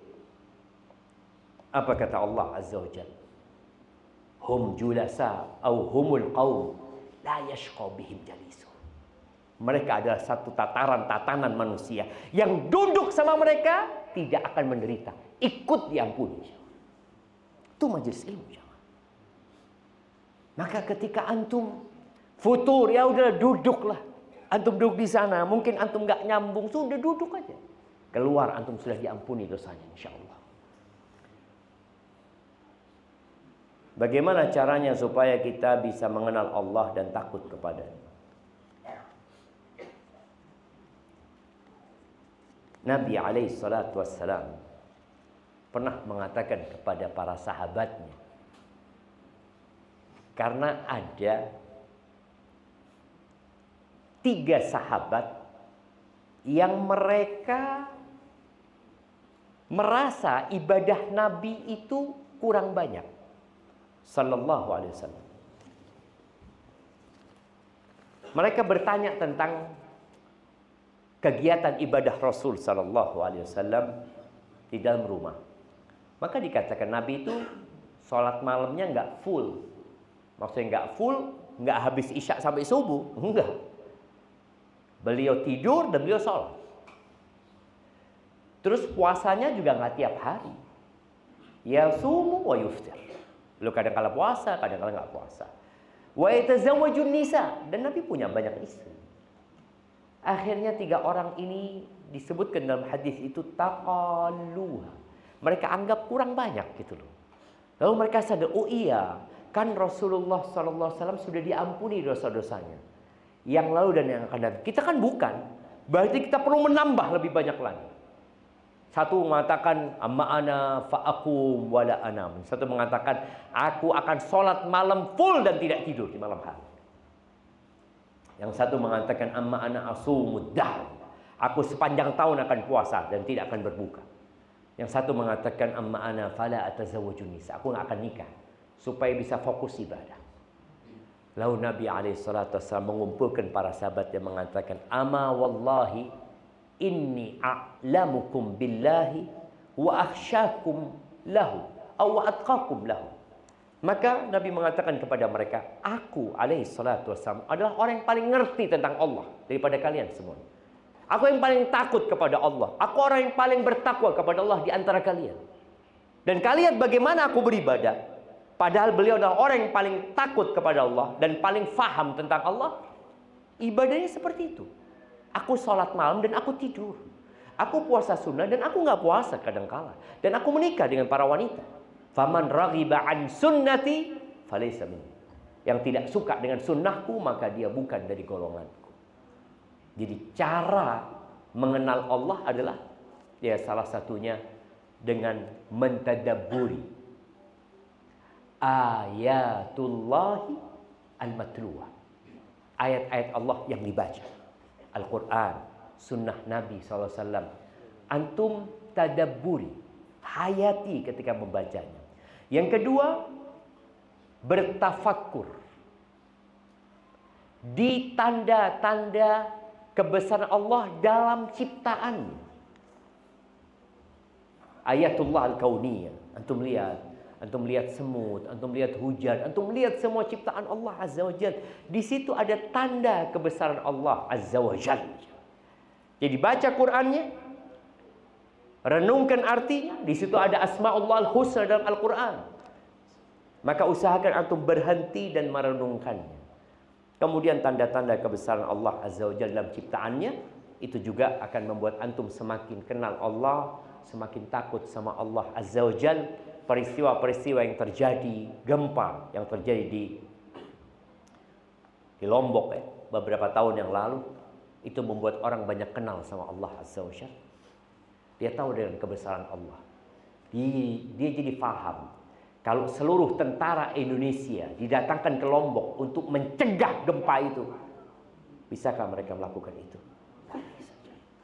Apa kata Allah Azza wa Jalla? Hum julasa au humul qaum la yashqa bihim jalisu. Mereka adalah satu tatanan manusia yang duduk sama mereka tidak akan menderita, ikut diampuni. Itu majelis ilmu. Maka ketika antum futur, ya udah duduklah. Antum duduk di sana, mungkin antum nggak nyambung, sudah duduk aja. Keluar antum sudah diampuni dosanya, insya Allah. Bagaimana caranya supaya kita bisa mengenal Allah dan takut kepadanya? Nabi SAW pernah mengatakan kepada para sahabatnya, karena ada 3 sahabat yang mereka merasa ibadah Nabi itu kurang banyak, sallallahu alaihi wasallam. Mereka bertanya tentang kegiatan ibadah Rasul sallallahu alaihi wasallam di dalam rumah. Maka dikatakan Nabi itu sholat malamnya nggak full. Maksudnya nggak full, nggak habis isya sampai subuh, enggak. Beliau tidur dan beliau sholat. Terus puasanya juga nggak tiap hari. Ya sumu wa yuftir. Beliau kadang-kala puasa, kadang-kala nggak puasa. Wa yatazawwajun nisa, dan Nabi punya banyak istri. Akhirnya 3 orang ini disebutkan dalam hadis itu taqalluha. Mereka anggap kurang banyak gitu loh. Lalu mereka sadar, oh iya, kan Rasulullah SAW sudah diampuni dosa-dosanya yang lalu dan yang akan datang. Kita kan bukan. Berarti kita perlu menambah lebih banyak lagi. Satu mengatakan amma ana fa'akum wala anam. Satu mengatakan aku akan sholat malam full dan tidak tidur di malam hari. Yang satu mengatakan amma ana asumud dahr. Aku sepanjang tahun akan puasa dan tidak akan berbuka. Yang satu mengatakan amma ana fala atazawwajun nisa. Aku nggak akan nikah supaya bisa fokus ibadah. Lalu Nabi SAW mengumpulkan para sahabat yang mengatakan, ama wallahi inni a'lamukum billahi wa akhsyakum lahu wa atqakum lahu. Maka Nabi mengatakan kepada mereka, aku SAW adalah orang yang paling ngerti tentang Allah daripada kalian semua. Aku yang paling takut kepada Allah. Aku orang yang paling bertakwa kepada Allah di antara kalian. Dan kalian bagaimana aku beribadah? Padahal beliau adalah orang yang paling takut kepada Allah dan paling faham tentang Allah. Ibadahnya seperti itu. Aku sholat malam dan aku tidur. Aku puasa sunnah dan aku nggak puasa kadangkala. Dan aku menikah dengan para wanita. Faman raghiba an sunnati falaysa minni. Yang tidak suka dengan sunnahku maka dia bukan dari golonganku. Jadi cara mengenal Allah adalah ya salah satunya dengan mentadabburi ayatullahi al-matluwah. Ayat-ayat Allah yang dibaca. Al-Quran, sunnah Nabi SAW. Antum tadabburi, hayati ketika membacanya. Yang kedua, bertafakkur di tanda-tanda kebesaran Allah dalam ciptaan. Ayatullah al-kauniyah. Antum lihat semut, antum lihat hujan, antum lihat semua ciptaan Allah Azza wa Jalla. Di situ ada tanda kebesaran Allah Azza wa Jalla. Jadi baca Qur'annya, renungkan artinya, di situ ada asma'ullah al-husna dalam Al-Qur'an. Maka usahakan antum berhenti dan merenungkannya. Kemudian tanda-tanda kebesaran Allah Azza wa Jalla dalam ciptaannya, itu juga akan membuat antum semakin kenal Allah, semakin takut sama Allah Azza wa Jalla. Peristiwa-peristiwa yang terjadi, gempa yang terjadi di Lombok beberapa tahun yang lalu, itu membuat orang banyak kenal sama Allah Azza wa Jalla. Dia tahu dengan kebesaran Allah. Dia jadi paham kalau seluruh tentara Indonesia didatangkan ke Lombok untuk mencegah gempa itu, bisakah mereka melakukan itu?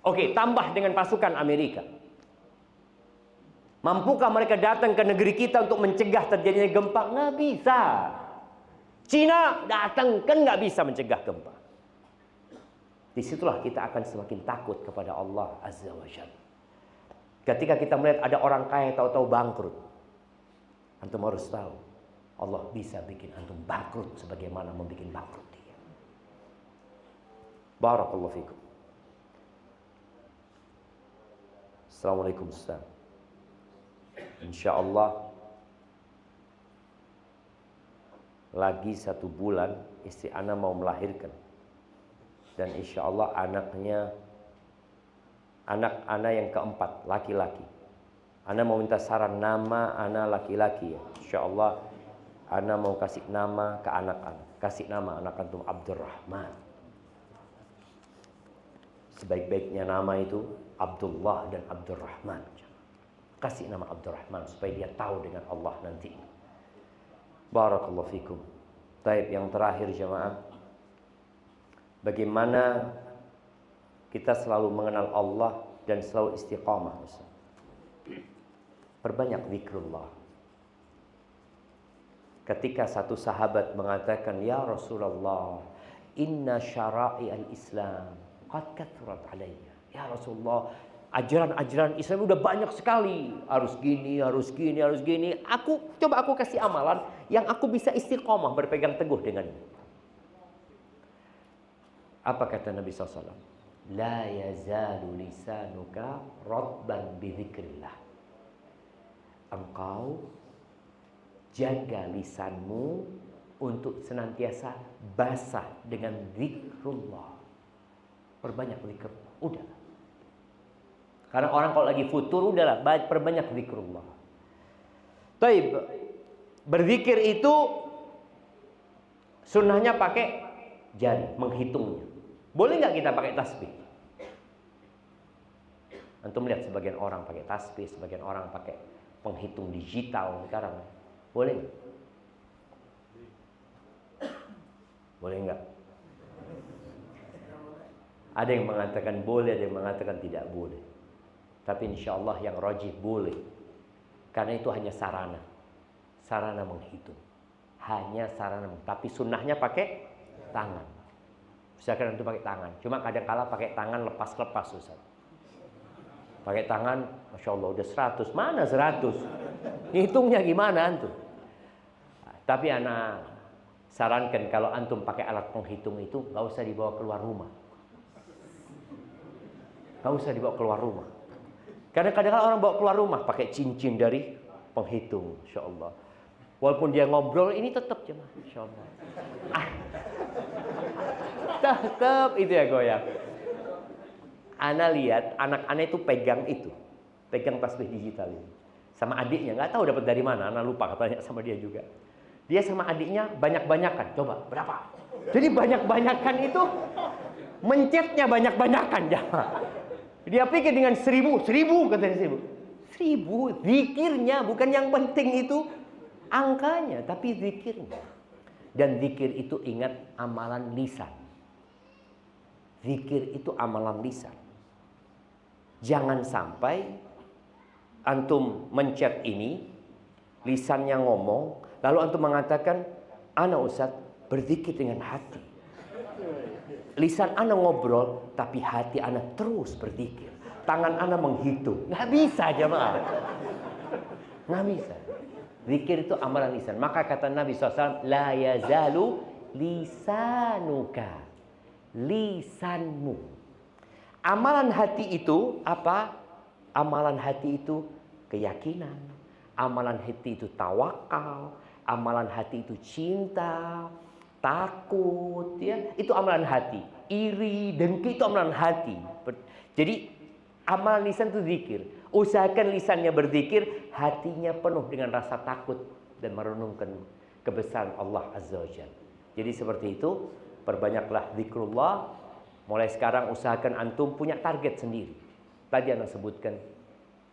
Oke, tambah dengan pasukan Amerika. Mampukah mereka datang ke negeri kita untuk mencegah terjadinya gempa? Nggak bisa. Cina datang kan nggak bisa mencegah gempa. Disitulah kita akan semakin takut kepada Allah Azza wa Jalla. Ketika kita melihat ada orang kaya tahu-tahu bangkrut, antum harus tahu Allah bisa bikin antum bangkrut sebagaimana membuat bangkrut dia. Barakallahu fikum. Assalamualaikum Ustaz. InsyaAllah lagi 1 bulan istri ana mau melahirkan. Dan insyaallah anak ana yang keempat, laki-laki. Ana mau minta saran nama anak laki-laki ya. Insyaallah ana mau kasih nama ke anak ana. Kasih nama anak antum Abdurrahman. Sebaik-baiknya nama itu Abdullah dan Abdurrahman. Kasih nama Abdurrahman supaya dia tahu dengan Allah nanti. Barakallahu fikum. Taib, yang terakhir jemaah, bagaimana kita selalu mengenal Allah dan selalu istiqamah. Perbanyak zikrullah. Ketika satu sahabat mengatakan, ya Rasulullah, inna syara'i al-Islam qad kathurat alayya. Ya Rasulullah, ajaran-ajaran Islam udah banyak sekali. Harus gini, harus gini, harus gini. Aku kasih amalan yang aku bisa istiqomah berpegang teguh dengannya. Apa kata Nabi SAW? La yazalu lisanuka radban bidzikrillah. Engkau jaga lisanmu untuk senantiasa basah dengan zikrullah. Perbanyak zikr. Udah. Karena orang kalau lagi futur udahlah perbanyak zikrullah. Taib. Berzikir itu sunnahnya pakai jari, menghitungnya. Boleh nggak kita pakai tasbih? Antum lihat sebagian orang pakai tasbih, sebagian orang pakai penghitung digital sekarang. Boleh nggak? Boleh nggak? Ada yang mengatakan boleh, ada yang mengatakan tidak boleh. Tapi insya Allah yang rajih boleh. Karena itu hanya sarana menghitung. Hanya sarana, tapi sunnahnya pakai tangan. Usahakan untuk pakai tangan. Cuma kadang-kala pakai tangan lepas-lepas Ustaz. Pakai tangan, Masya Allah udah 100. Mana 100? Ngitungnya gimana antum? Tapi anak sarankan kalau antum pakai alat penghitung itu nggak usah dibawa keluar rumah. Nggak usah dibawa keluar rumah. Karena kadang-kadang orang bawa keluar rumah pakai cincin dari penghitung, Masya Allah. Walaupun dia ngobrol, ini tetap jemaah, Masya Allah. Tetap itu ya goyang. Ana lihat anak-anak itu pegang tasbih digital ini sama adiknya, nggak tahu dapat dari mana, Ana lupa katanya sama dia juga. Dia sama adiknya banyak-banyakan, coba berapa? Jadi banyak-banyakan itu mencetnya banyak-banyakan jamaah. Dia pikir dengan 1000 katanya 1000 zikirnya, bukan yang penting itu angkanya, tapi zikirnya. Dan zikir itu ingat amalan lisan. Zikir itu amalan lisan. Jangan sampai antum mencet ini, lisannya ngomong, lalu antum mengatakan, ana Ustaz berzikir dengan hati. Lisan ana ngobrol, tapi hati ana terus berzikir. Tangan ana menghitung. Nggak bisa jemaah. Nggak bisa. Zikir itu amalan lisan. Maka kata Nabi SAW, la yazalu lisanuka. Lisanmu. Amalan hati itu apa? Amalan hati itu keyakinan. Amalan hati itu tawakal. Amalan hati itu cinta, takut, ya. Itu amalan hati. Iri, dengki itu amalan hati. Jadi amalan lisan itu zikir. Usahakan lisannya berzikir, hatinya penuh dengan rasa takut dan merenungkan kebesaran Allah Azza wa Jalla. Jadi seperti itu, perbanyaklah zikrullah. Mulai sekarang usahakan antum punya target sendiri. Tadi Anda sebutkan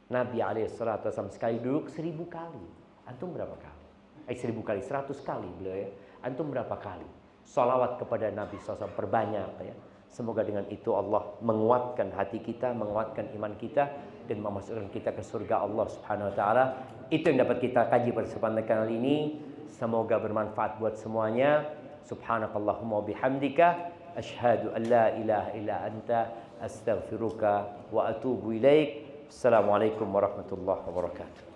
Nabi SAW sekali duduk 1000 kali. Antum berapa kali? 1000 kali, 100 kali beliau ya. Antum berapa kali? Salawat kepada Nabi SAW perbanyak ya. Semoga dengan itu Allah menguatkan hati kita, menguatkan iman kita, dan memasukkan kita ke surga Allah Subhanahu Wa Taala. Itu yang dapat kita kaji pada kesempatan kali ini. Semoga bermanfaat buat semuanya. Subhanakallahumma bihamdika asyhadu an la ilaha illa anta astaghfiruka wa atubu ilaik. Assalamualaikum warahmatullahi wabarakatuh.